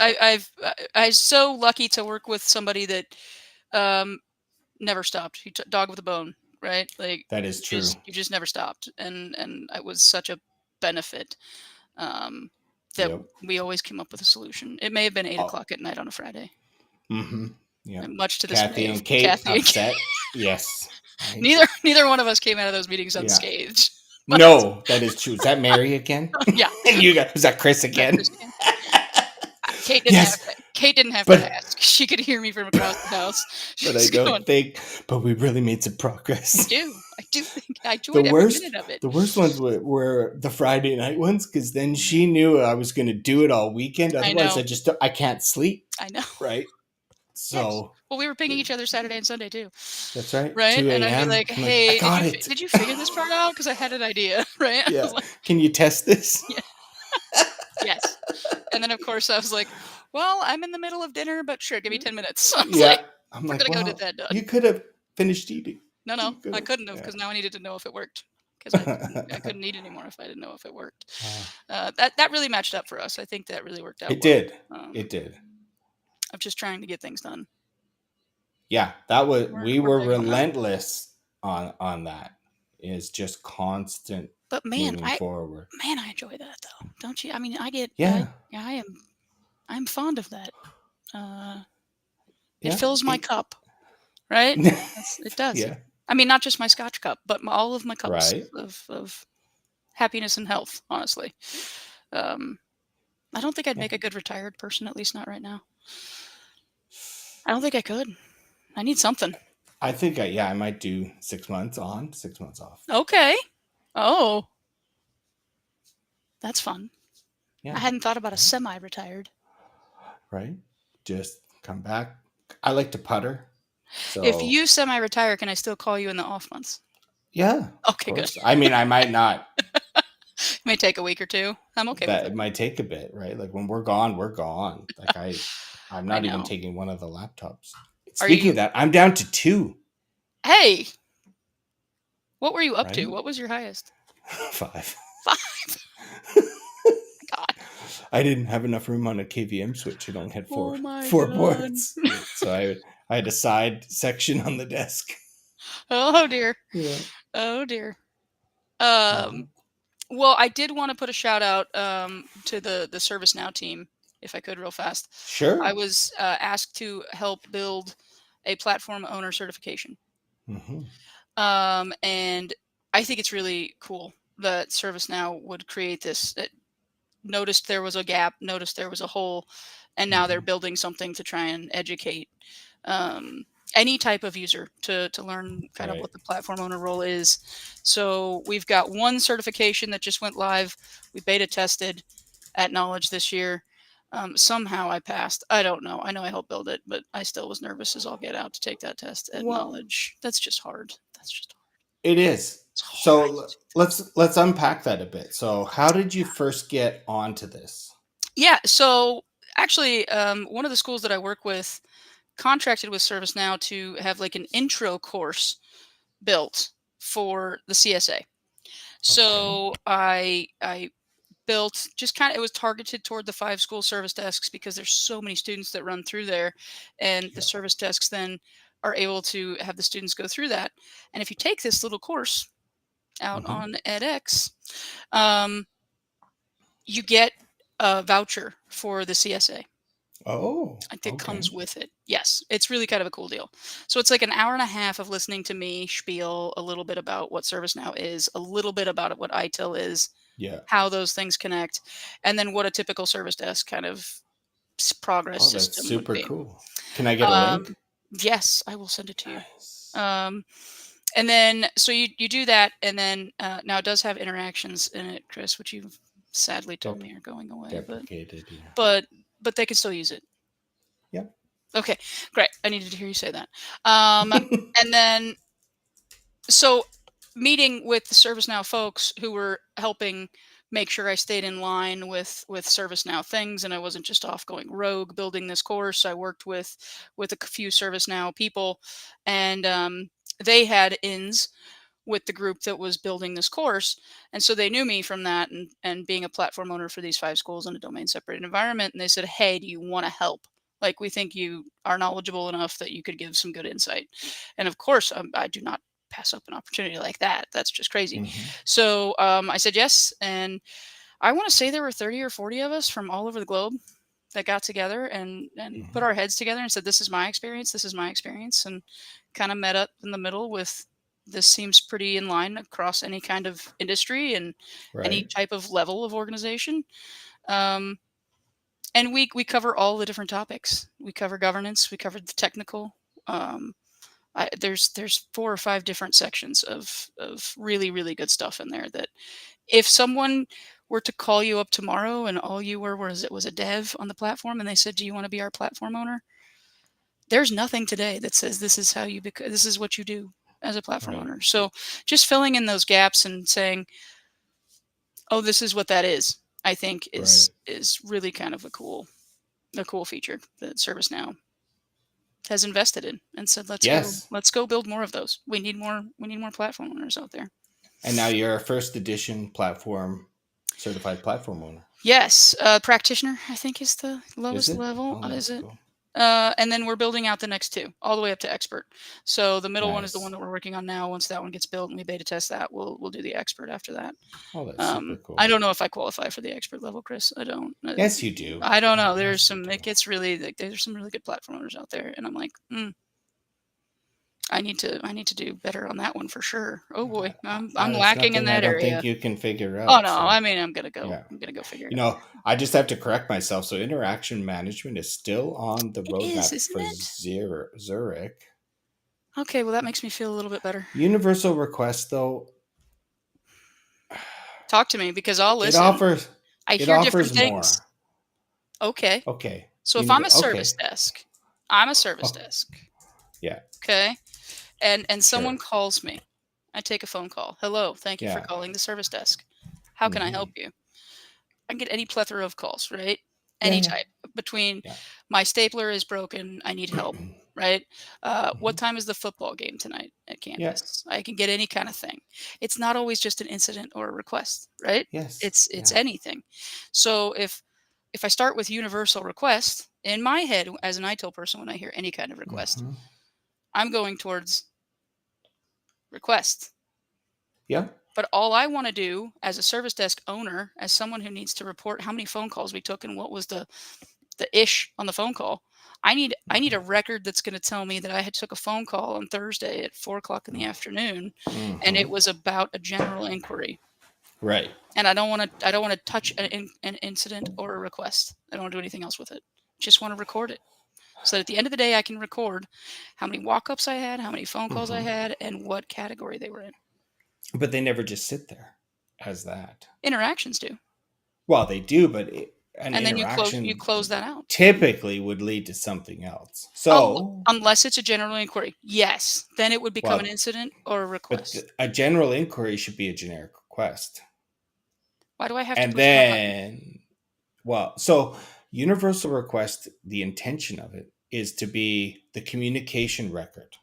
I'm so lucky to work with somebody that, um, never stopped. Dog with a bone, right? Like, That is true. you just never stopped, and it was such a benefit, um, that Yep. we always came up with a solution. It may have been eight Oh. o'clock at night on a Friday, Mm-hmm. Yep. and much to the dismay Kathy of and Kate Kathy and upset. Yes. Right. neither one of us came out of those meetings Yeah. unscathed, but No, that is true. Is that Mary again? yeah. And you got was that Chris Is that again? Chris again? Yes, Kate didn't have to but ask. She could hear me from across the house. but I She's don't going, think. But we really made some progress. I do think I The enjoyed every worst minute of it. the worst ones were the Friday night ones because then she knew I was going to do it all weekend. I Otherwise, know, I can't sleep. I know. Right. Yes. So Well, we were pinging each other Saturday and Sunday too, that's right. right? Two And I'd be a.m. like, I'm like, I "Hey, got it. did you figure this part out? Because I had an idea," right? I Yeah. was like, Can you test this? "Yeah, yes." And then of course I was like, "Well, I'm in the middle of dinner, but sure, give me 10 minutes." I was like, Yeah. I'm "We're like, gonna go get well, that done." you could have finished eating. No, You could I have. couldn't have Yeah. because now I needed to know if it worked. Because I couldn't eat anymore if I didn't know if it worked. Uh, That really matched up for us. I think that really worked out it well. did. Um, It did. of just trying to get things done. Yeah, that was we We're were big on that. relentless on that. Is just constant But moving forward. I enjoy that though. Don't you? I mean, Yeah. yeah, I'm fond of that. Uh, it Yeah. fills my cup, right? It does. Yeah. I mean, not just my Scotch cup, but all of my cups Right. of happiness and health. Honestly, um, I don't think I'd Yeah. make a good retired person. At least not right now. I don't think I could. I need something. I think I might do 6 months on, 6 months off. Okay. Oh, that's fun. I Yeah. hadn't thought about a Right. semi-retired. Right. Just come back. I like to putter. If So you semi-retire, can I still call you in the off months? yeah, of Okay, good. course. I mean I might not. May take a week or two. I'm okay with That it. it might take a bit, right? Like when we're gone, we're gone. Like I'm I not even know. taking one of the laptops. Are Speaking you of that, I'm down to two, Hey, what were you up to? right? What was your highest? Five. 5. God. I didn't have enough room on a KVM switch. It only had Oh my four god. ports. So I had a side section on the desk. Oh dear. Yeah. Oh dear. Uh-huh. Um, well, I did wanna put a shout out, to the ServiceNow team, if I could real fast. I Sure. was, asked to help build a platform owner certification. Hmm. And I think it's really cool that ServiceNow would create this. It noticed there was a gap, noticed there was a hole, and now they're Hmm. building something to try and educate um, any type of user to learn kind of Right. what the platform owner role is. So we've got one certification that just went live. We beta tested at Knowledge this year. Somehow I passed. I don't know. I know I helped build it, but I still was nervous as all get out to take that test at Well, Knowledge. That's just hard. That's just hard. it is. It's hard. So let's unpack that a bit. So how did you first get onto this? Yeah. So actually, one of the schools that I work with contracted with ServiceNow to have like an intro course built for the CSA. Okay. So I built just kind of, it was targeted toward the 5 school service desks because there's so many students that run through there, and the Yeah. service desks then are able to have the students go through that. And if you take this little course out Hmm. on edX, um, you get a voucher for the CSA. Oh, Like, that okay. comes with it. Yes, it's really kind of a cool deal. So it's like an hour and a half of listening to me spiel a little bit about what ServiceNow is, a little bit about what ITIL is, Yeah. how those things connect, and then what a typical service desk kind of progress Oh, that's system would super be. cool. Can I get a Um, link? yes, I will send it to you. Nice. Um, and then so you do that, and then now it does have interactions in it, Chris, which you've sadly told Dep- me are going away, deprecated. Yeah. but but they can still use it. Yep. Okay, great. I needed to hear you say that. And then so meeting with the ServiceNow folks who were helping make sure I stayed in line with ServiceNow things and I wasn't just off going rogue building this course. I worked with a few ServiceNow people, and they had ins with the group that was building this course. And so they knew me from that, and being a platform owner for these 5 schools in a domain separated environment. And they said, hey, do you want to help? Like, we think you are knowledgeable enough that you could give some good insight. And of course, I do not pass up an opportunity like that. That's just crazy. Hmm. So I said yes. And I want to say there were 30 or 40 of us from all over the globe that got together and put Hmm. our heads together and said, this is my experience, this is my experience, and kind of met up in the middle with, this seems pretty in line across any kind of industry and any Right. type of level of organization. um, and we cover all the different topics. We cover governance, we covered the technical. um, there's 4 or 5 different sections of really really good stuff in there that if someone were to call you up tomorrow and all you were was a dev on the platform and they said, do you want to be our platform owner? There's nothing today that says this is how you this is what you do as a platform Right. owner. So just filling in those gaps and saying, oh, this is what that is, I think Right. is really kind of a cool feature that ServiceNow has invested in and said, Yes. let's go build more of those. We need more platform owners out there. And now you're a first edition platform certified platform owner. Yes, practitioner, I think, is the Is lowest it? level. Oh, Is that's it? cool. And then we're building out the next 2, all the way up to expert. So the middle one is the one Nice. that we're working on now. Once that one gets built and we beta test that, we'll do the expert after that. Oh, that's super I cool. don't know if I qualify for the expert level, Chris. I don't. Yes, you do. I don't know. There's Yes, you some. do. It gets really like there's some really good platform owners out there, and I'm like, I need to do better on that one for sure. Oh boy, I'm That's lacking in nothing I that don't think area. you can figure Oh out. no, So, I mean yeah. I'm gonna go figure it You out. know, I just have to correct myself. So, interaction management is still on the It is, roadmap isn't for it? Zurich. Okay, well, that makes me feel a little bit better. Universal request, though, Talk to me because I'll it listen. offers I it hear different offers things. more. Okay. Okay. So if I'm a service Okay. desk, I'm a service Oh, desk. yeah. Okay. And someone Sure. calls me. I take a phone call. Hello, thank you for Yeah. calling the service desk. How can I help Hmm. you? I can get any plethora of calls, right? Yeah. Any Yeah. type. Between Yeah. my stapler is broken, I need help, right? What time is the football game tonight at Yeah. campus? I can get any kind of thing. It's not always just an incident or a request, right? Yes. It's Yeah. anything. So if I start with universal request in my head as an ITIL person, when I hear any kind of request, Hmm. I'm going towards request. Yeah. But all I want to do as a service desk owner, as someone who needs to report how many phone calls we took and what was the the ish on the phone call. I need a record that's going to tell me that I had took a phone call on Thursday at 4 o'clock in the afternoon, and it Mm-hmm. was about a general inquiry. Right. And I don't want to touch an incident or a request. I don't want to do anything else with it. Just want to record it. So that at the end of the day, I can record how many walk-ups I had, how many phone calls I Mm-hmm. had, and what category they were in. But they never just sit there as that. Interactions do. Well, they do, but an And then you interaction close that out. typically would lead to something else. Oh, So, unless it's a general inquiry. Yes, then it would become an well, incident or a but request. a general inquiry should be a generic request. Why do I have to And push my button? then, well, so universal request, the intention of it is to be the communication record.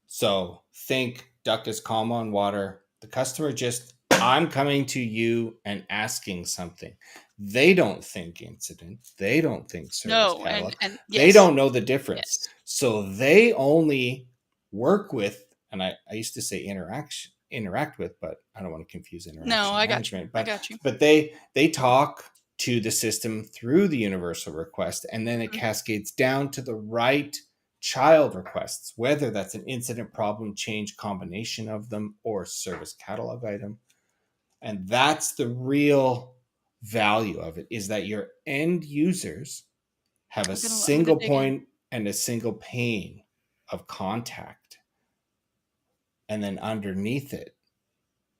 So think duct is calm on water. The customer just, I'm coming to you and asking something. They don't think incident. They don't think service No, and catalog. and They yes, don't know the difference. yes. So they only work with, and I used to say interact with, but I don't want to confuse No, interaction I got you. management. I But got you. but they talk to the system through the universal request, and then it Mhm. cascades down to the right child requests, whether that's an incident, problem, change, combination of them, or service catalog item. And that's the real value of it, is that your end users have a I'm gonna single dig in. point and a single pane of contact. And then underneath it,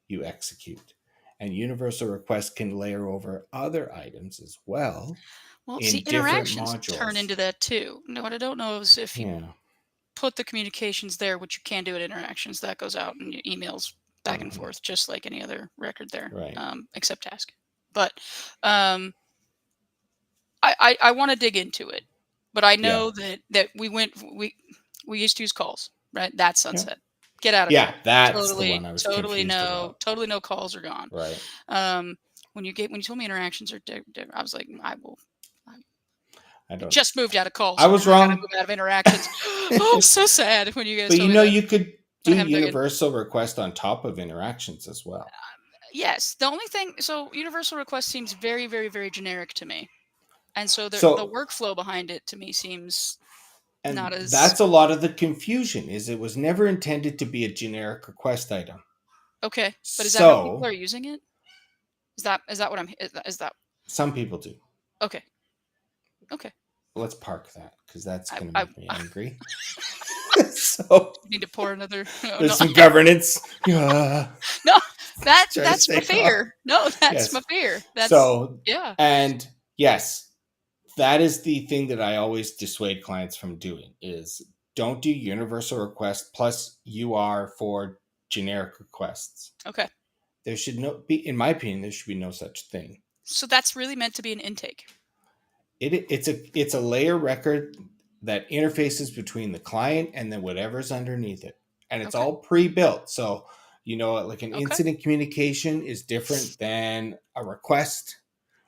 you execute. And universal request can layer over other items as well Well, see, in different interactions turn modules. into that too. No, what I don't know is if you Yeah. put the communications there, which you can do at interactions, that goes out and emails back and Mhm. forth, just like any other record there, Right. except task. But um, I want to dig into it, but I Yeah. know that we used to use calls, right? That's Yeah. sunset. Get out of Yeah. there. That's the Totally, one I was totally confused no, about. totally no calls are gone. Right. Um, when you told me interactions are I was like, I will. I I don't. just moved out of calls, I and was now I gotta wrong. move out of interactions. Oh, so sad when you guys But told you me know, that. you could But do I haven't dug in. universal request on top of interactions as well. Yes, the only thing so universal request seems very, very, very generic to me, and so the So, workflow behind it to me seems and not as that's a lot of the confusion, is it was never intended to be a generic request item. okay. But is that how people are So, using it? Is that what I'm is that some people do. okay, okay. Let's park that because that's going to I make me angry. So, need to pour another no, there's no. some governance. Yeah. No, Trying to that's my stay calm. fear. No, that's my Yes. fear. That's So, yeah. and yes, that is the thing that I always dissuade clients from doing, is don't do universal request plus UR for generic requests. Okay. There should no be, in my opinion, there should be no such thing. So that's really meant to be an intake. It's a layer record that interfaces between the client and then whatever's underneath it, and it's Okay. all pre-built. So like an Okay. incident communication is different than a request,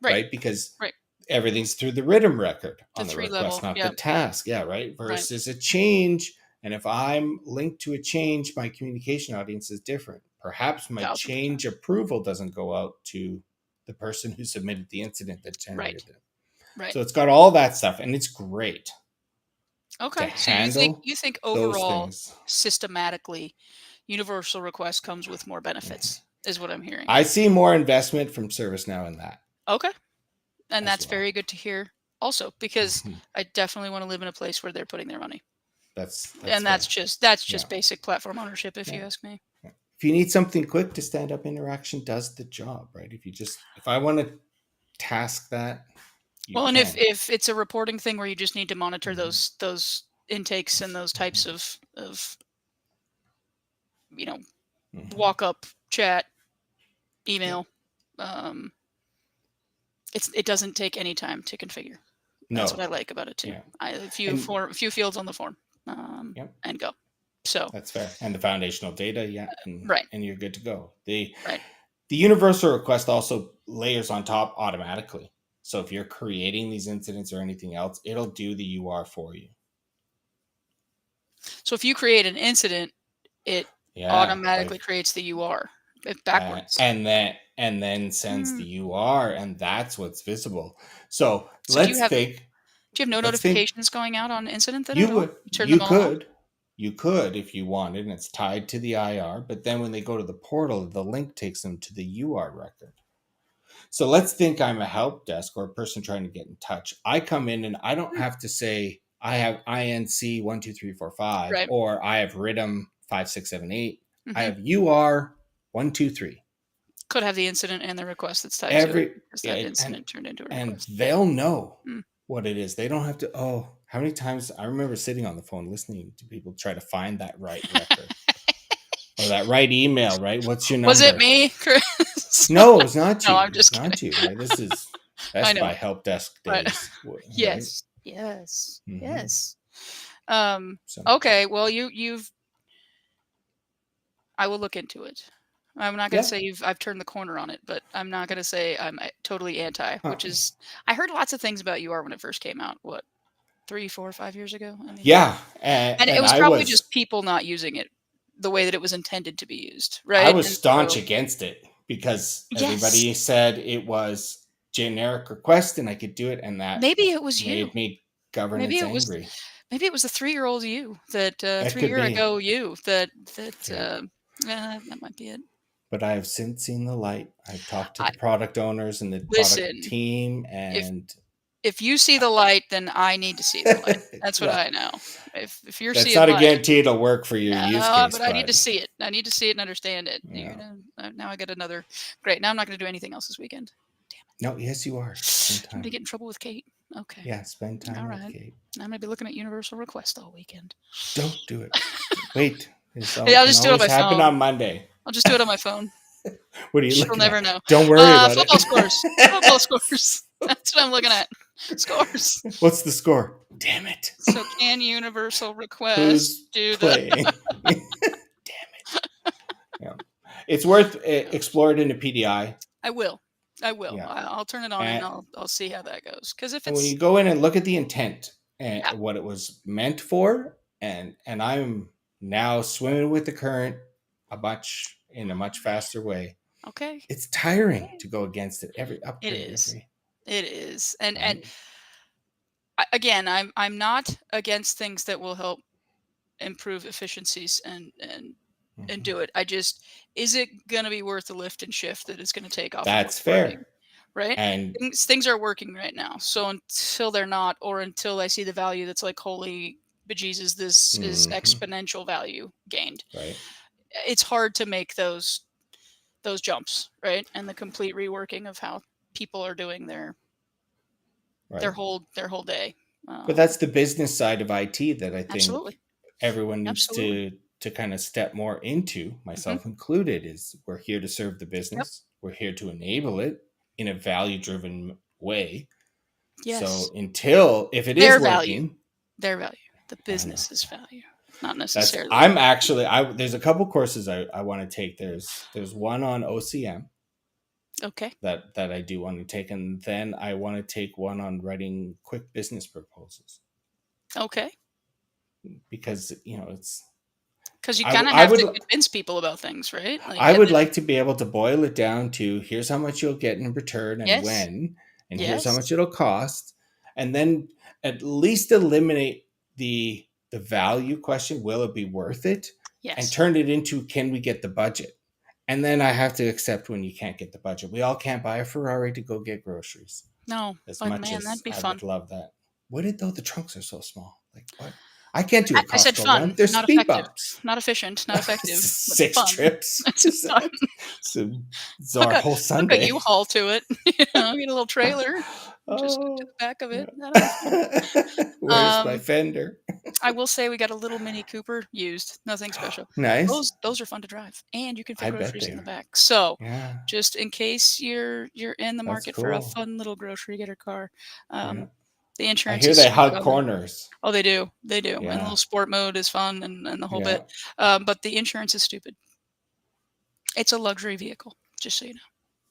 Right. right? Because Right. everything's through the rhythm record The on the 3 request, level. not the Yep. task. Yeah, right. Right. Versus a change. And if I'm linked to a change, my communication audience is different. Perhaps my 1000%. change approval doesn't go out to the person who submitted the incident that Right. generated it. Right. So it's got all that stuff, and it's great to Okay. So handle you think those overall, things. systematically, universal request comes with more benefits, is what I'm hearing. I see more investment from ServiceNow in that Okay. And as that's well. very good to hear also, because I definitely wanna live in a place where they're putting their money. That's And fair. that's Yeah. just basic platform ownership, if you Yeah. ask me. If you need something quick, to stand up interaction does the job, right? If I want to task that, you Well, and can. if it's a reporting thing where you just need to monitor Mhm. those intakes and those types Mhm. of, you know, Mhm. walk up, chat, Yeah. email, um, it doesn't take any time to configure. That's what No. I like about it too. Yeah. And A few fields on the form, yep, and go. So, that's fair. And the foundational data, yeah, right, and you're good to go. The right. universal request also layers on top automatically. So if you're creating these incidents or anything else, it'll do the UR for you. So if you create an incident, it Yeah, automatically like creates the UR, backwards. and then and then sends the Mm. UR, and that's what's visible. So So do you have no let's think notifications going out on incident then you at all? would You turn them all off? you could if you wanted, and it's tied to the IR, but then when they go to the portal, the link takes them to the UR record. So let's think I'm a help desk or a person trying to get in touch. I come in and I don't Mm. have to say I have INC 12345 Right. or I have RITM 5678. I Mhm. have UR 123. Could have the incident and the request that's tied to it Every because that yeah, incident turned into a and request. they'll know Mm. what it is. They don't have to. Oh, how many times I remember sitting on the phone listening to people try to find that right record or that right email. Right? What's your Was it number? me, Chris? No, it's not No, you. I'm It's just kidding. not you. Right? This is I Best know. Buy help desk Right. days. Right? Yes. Yes. Mm-hmm. Yes. So Okay, well, you've I will look into it. I'm not gonna yeah. say I've turned the corner on it, but I'm not gonna say I'm, totally anti, Uh, which is I heard lots of things about UR when it first came out, what, 3, 4, 5 years ago? I mean, yeah, and it and was probably just people not using it the way that it was intended to be used, I right? was And staunch so against it because yes, everybody said it was generic request and I could do it, and that maybe it was you. made me Maybe governance it was angry. maybe it was the 3-year-old you that, It 3 could year be. ago you that, Yeah. that might be it. But I have since seen the light. I've talked to I the product owners and the product listen, team, if and if you see the light, then I need to see the light. That's what well, I know. If you're that's seeing not a light, guarantee it'll work for your use case, but I need to but see it. I need to see it and understand it. You're yeah. gonna now I get another great. Now I'm not gonna do anything else this weekend. Damn No, yes, you are. Spend it. I'm gonna time. get in trouble with Kate. Okay. Yeah, spend All time with right. Kate. I'm gonna be looking at Universal Request all weekend. Don't do it. Wait, this all Yeah, I'll can just do it on always my happen phone. on Monday. I'll just do it on my phone. What are you She'll looking never at? know. Don't worry about it. Football scores. Football scores. That's what I'm looking at. Scores. What's the score? Damn it. So can Universal Request Who's do the playing? Damn it. Yeah. It's worth explore it in a PDI. I will. I will. Yeah. I'll turn it on and And, I'll see how that goes. Because if and when you it's go in and look at the intent and yeah, what it was meant for, and I'm now swimming with the current in a much faster way. okay. It's tiring Okay. to go against it every It upgrade, is. every It is. And right. again, I'm not against things that will help improve efficiencies and Mhm. do it. I just is it gonna be worth the lift and shift that it's gonna take off of That's what's working? fair. Right? And Things are working right now. So until they're not, or until I see the value that's like, holy bejesus, this is mhm, exponential value gained. right, It's hard to make those jumps, right? And the complete reworking of how people are doing right. their whole day. But Um, that's the business side of IT that I think absolutely, everyone needs absolutely. to kind of step more into, Hmm. myself included, is we're here to serve the Yep. business. We're here to enable it in a value driven way. So Yes. until if it is Their value. working, Their value. The I know. business's value, not That's necessarily I'm your value. actually I there's a couple courses I want to take. There's one on OCM Okay. that I do want to take, and then I want to take one on writing quick business proposals Okay. because it's Because you I, kind of I have would to convince people about things, right? Like, I and would then like to be able to boil it down to here's how much you'll get in return and yes, when, and here's how much yes, it'll cost, and then at least eliminate the value question, will it be worth it, and yes. turn it into can we get the budget. And then I have to accept when you can't get the budget. We all can't buy a Ferrari to go get groceries No, as but much man, as that'd be I fun. would love that. Would it though? The trunks are so small. Like what? I can't do a I said Costco run. fun, There's not speed effective, bumps. not efficient, not effective, but Six fun. trips. That's fun. So it's Hook our a whole hook a Sunday. U-Haul to it, get a little trailer, just hook to Oh, the back of it. yeah. That'll be fun. Where's my Um, fender? I will say we got a little Mini Cooper used, nothing special. Nice. Those are fun to drive, and you can fit I bet groceries they in the are. back. So, Yeah, just in case you're in the that's market for a cool. fun little grocery getter car, Yeah. the I insurance hear is they super hug covered. corners. Oh, they do, and a Yeah, little sport mode is fun and the whole bit. yeah. But the insurance is stupid. It's a luxury vehicle, just so you know.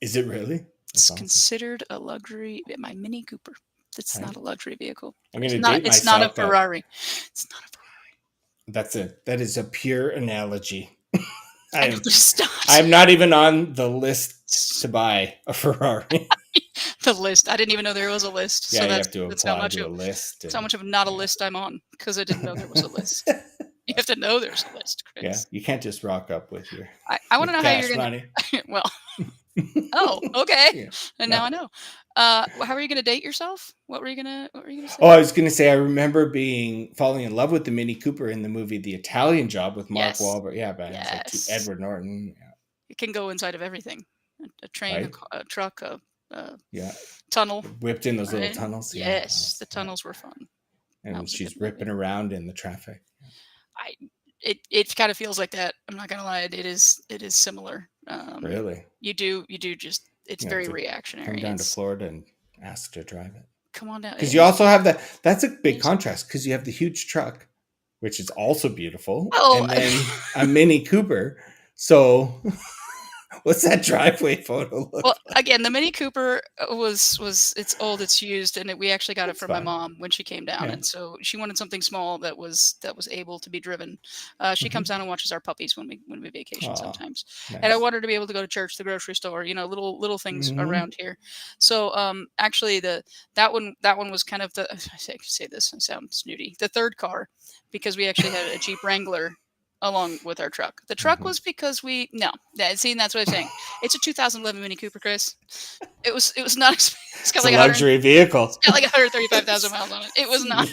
Is it really? It's That's awesome. considered a luxury. My Mini Cooper. It's I, not a luxury vehicle. I'm going to date It's not a myself, but Ferrari. It's not a Ferrari. that is a pure analogy. I know I'm there's not. I'm not even on the list to buy a Ferrari. The list. I didn't even know there was a list. Yeah, So you that's have to that's how apply much to of a list, that's how and much of not a yeah. list I'm on because I didn't know there was a list. You have to know there's a list, Yeah, Chris. you can't just rock up with your I want to know how you're cash gonna. money. Well, oh, okay. Yeah, And no. now I know. How are you gonna date yourself? What were you gonna Oh, say? I was gonna say I remember falling in love with the Mini Cooper in the movie The Italian Job with Mark Yes. Wahlberg. Yeah, man, it's like Yes. Edward Norton. It can go inside of everything. A train, Right? a truck, a Yeah, tunnel. whipped in those little Right? tunnels. Yeah, Yes, the yeah. tunnels were fun. That And was a good she's movie. ripping around in the traffic. I it kind of feels like that. I'm not gonna lie. It is similar. Really? You do just it's You have very to come reactionary. down to It's Florida and ask to drive it. come on down. Because you also have that's a It big is. contrast because you have the huge truck, which is also beautiful, Well, and then a Mini Cooper. So, what's that driveway photo well, look like? again, the Mini Cooper was it's old, it's used, and we actually got it That's from my fine. mom when she came down, Yeah. and so she wanted something small that was able to be driven. She comes Hmm. down and watches our puppies when we vacation Oh, sometimes, and I nice. want her to be able to go to church, the grocery store, little things Hmm. around here. So actually, that one was kind of the I say this and sound snooty. The third car, because we actually had a Jeep Wrangler along with our truck. The truck Hmm. was because we no, see, and that's what I'm saying. It's a 2011 Mini Cooper, Chris. It was not it's got It's a like 100 luxury it's vehicle. got like 135,000 It's miles on it. It was not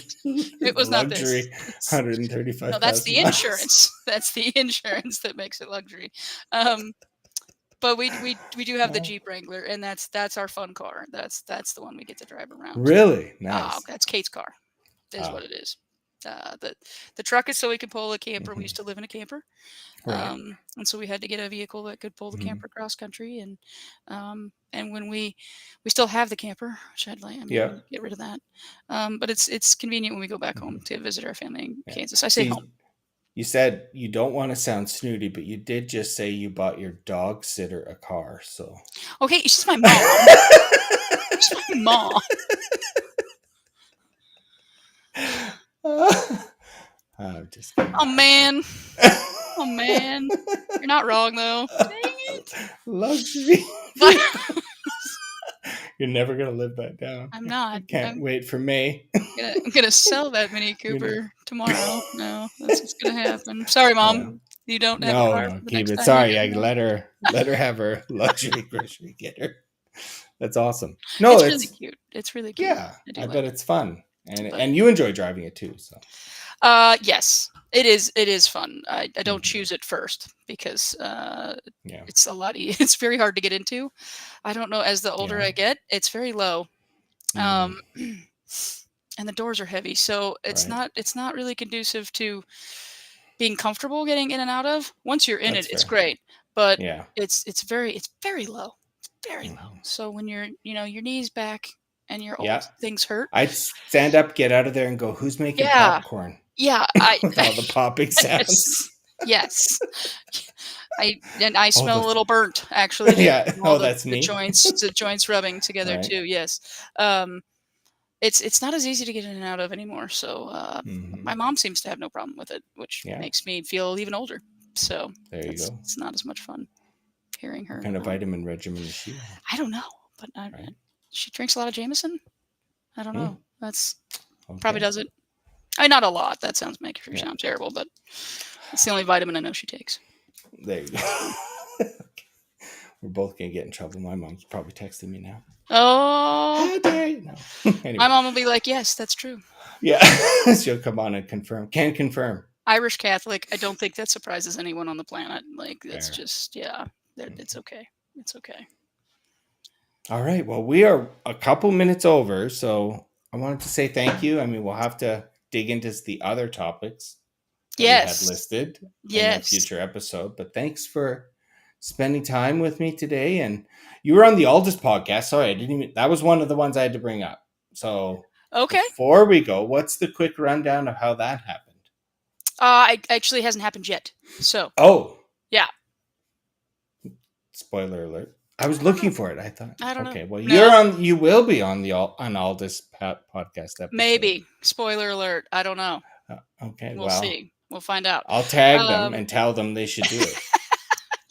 it the was not this. luxury It's no, that's 135,000 the miles. insurance. That's the insurance that makes it luxury. Um, but we do have the Oh, Jeep Wrangler, and that's our fun car. That's the one we get to drive around. really Oh, nice. that's Kate's car, is Oh, what it is. The truck is so we can pull a camper. We hmm, used to live in a camper. right. And so we had to get a vehicle that could pull the Hmm. camper cross country, and when we still have the camper, which I'd like, I mean, Yeah. we get rid of that. But it's convenient when we go back home Hmm. to visit our family in Yeah. Kansas. I say home. See, you said you don't want to sound snooty, but you did just say you bought your dog sitter a car. So, Okay, she's my mom. She's my mom. I'm just kidding. Oh man. Oh man. You're not wrong though. Dang it. Luxury But vehicle. You're never gonna live that down. I'm I not. can't wait for May. I'm gonna sell that Mini You're gonna, Cooper tomorrow. No, that's what's gonna happen. Sorry, yeah. mom. You don't have a No, car no, for the keep next it. time you're Sorry, I getting one. let her have her luxury grocery getter. That's awesome. No, It's really it's cute. It's really cute. yeah. I do I like bet it. it's fun, But and you enjoy driving it too. So, yes, it is fun. I don't mhm, choose it first because yeah, it's a lot it's very hard to get into. I don't know, as the older yeah, I get, it's very low. mm, Um and the doors are heavy, so right. it's not really conducive to being comfortable getting in and out of. Once you're in it, That's it's fair. great, but Yeah. it's very low. It's very low. Hmm. So when your knees back and you're old, Yeah. things hurt. I'd stand up, get out of there, and go, "Who's making Yeah. popcorn?" Yeah, I With all the popping yes. sounds. Yes. I Oh, smell a little burnt, actually, just yeah. from all Oh, the that's the me. joints the joints rubbing together Right. too, yes. Um, it's not as easy to get in and out of anymore, so, Hmm. my mom seems to have no problem with it, which Yeah. makes me feel even older. So, There you go. it's not as much fun hearing What her, kind of vitamin regimen is she on? I don't know, but Right. she drinks a lot of Jameson? I don't Mm, know. That's probably okay. does it. I mean, not a lot, that sounds make her Yeah. sound terrible, but it's the only vitamin I know she takes. There you So go. We're both gonna get in trouble. My mom's probably texting me now. oh, How dare you? No. my Anyway. mom will be like, "Yes, that's true." Yeah. She'll come on and confirm. Can confirm. Irish Catholic, I don't think that surprises anyone on the planet. Like, that's Fair. just yeah, it's Mhm. okay. It's okay. All right. Well, we are a couple minutes over, so I wanted to say thank you. I mean, we'll have to dig into the other topics that we had Yes. listed in a Yes. future episode, but thanks for spending time with me today. And you were on the Aldous podcast. Sorry, I didn't even, that was one of the ones I had to bring up. So Okay. before we go, what's the quick rundown of how that happened? It actually hasn't happened yet. So, Oh, yeah. spoiler alert. I was I don't know. looking for it. I thought, I don't know. okay, well, No, you will be on the on Aldous podcast episode. maybe. Spoiler alert. I don't know. Okay, We'll well, see. We'll find out. I'll tag them Um, and tell them they should do it.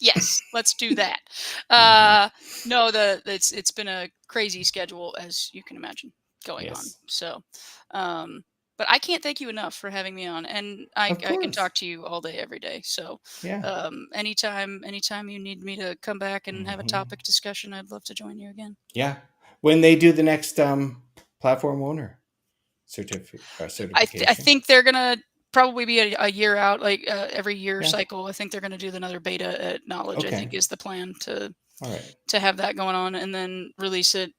Yes, let's do that. Hmm. No, it's been a crazy schedule, as you can imagine, going on. Yes, So, um, but I can't thank you enough for having me on, and of I can course. talk to you all day, every day. So, Yeah. anytime you need me to come back and have a Hmm. topic discussion, I'd love to join you again. Yeah. When they do the next platform owner I certification. think they're gonna probably be a year out, like every year Yeah. cycle. I think they're gonna do another beta at Knowledge. I think Okay. is the plan All right. to have that going on, and then release it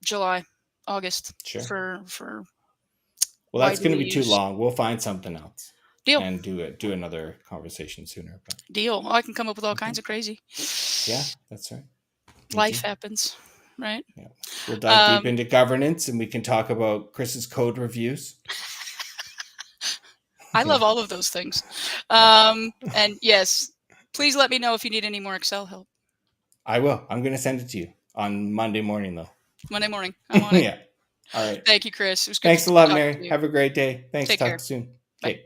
July, August Sure. for Well, that's going widely to be too use. long. We'll find something else Deal, and do another conversation sooner. But deal. Oh, I can come up with all okay. kinds of crazy. Yeah, that's right. Me Life too. happens, right? Yeah. We'll dive deep Um, into governance and we can talk about Chris's code reviews. I love Yeah. all of those things. Yeah. And yes, please let me know if you need any more Excel help. I will. I'm going to send it to you on Monday morning, though. Monday morning, I'm on it. Yeah. All right. Thank you, Chris. It was good to Thanks a lot, talk Mary. to you. Have a great day. Thanks. Take Talk care. soon. Bye. Okay. Bye.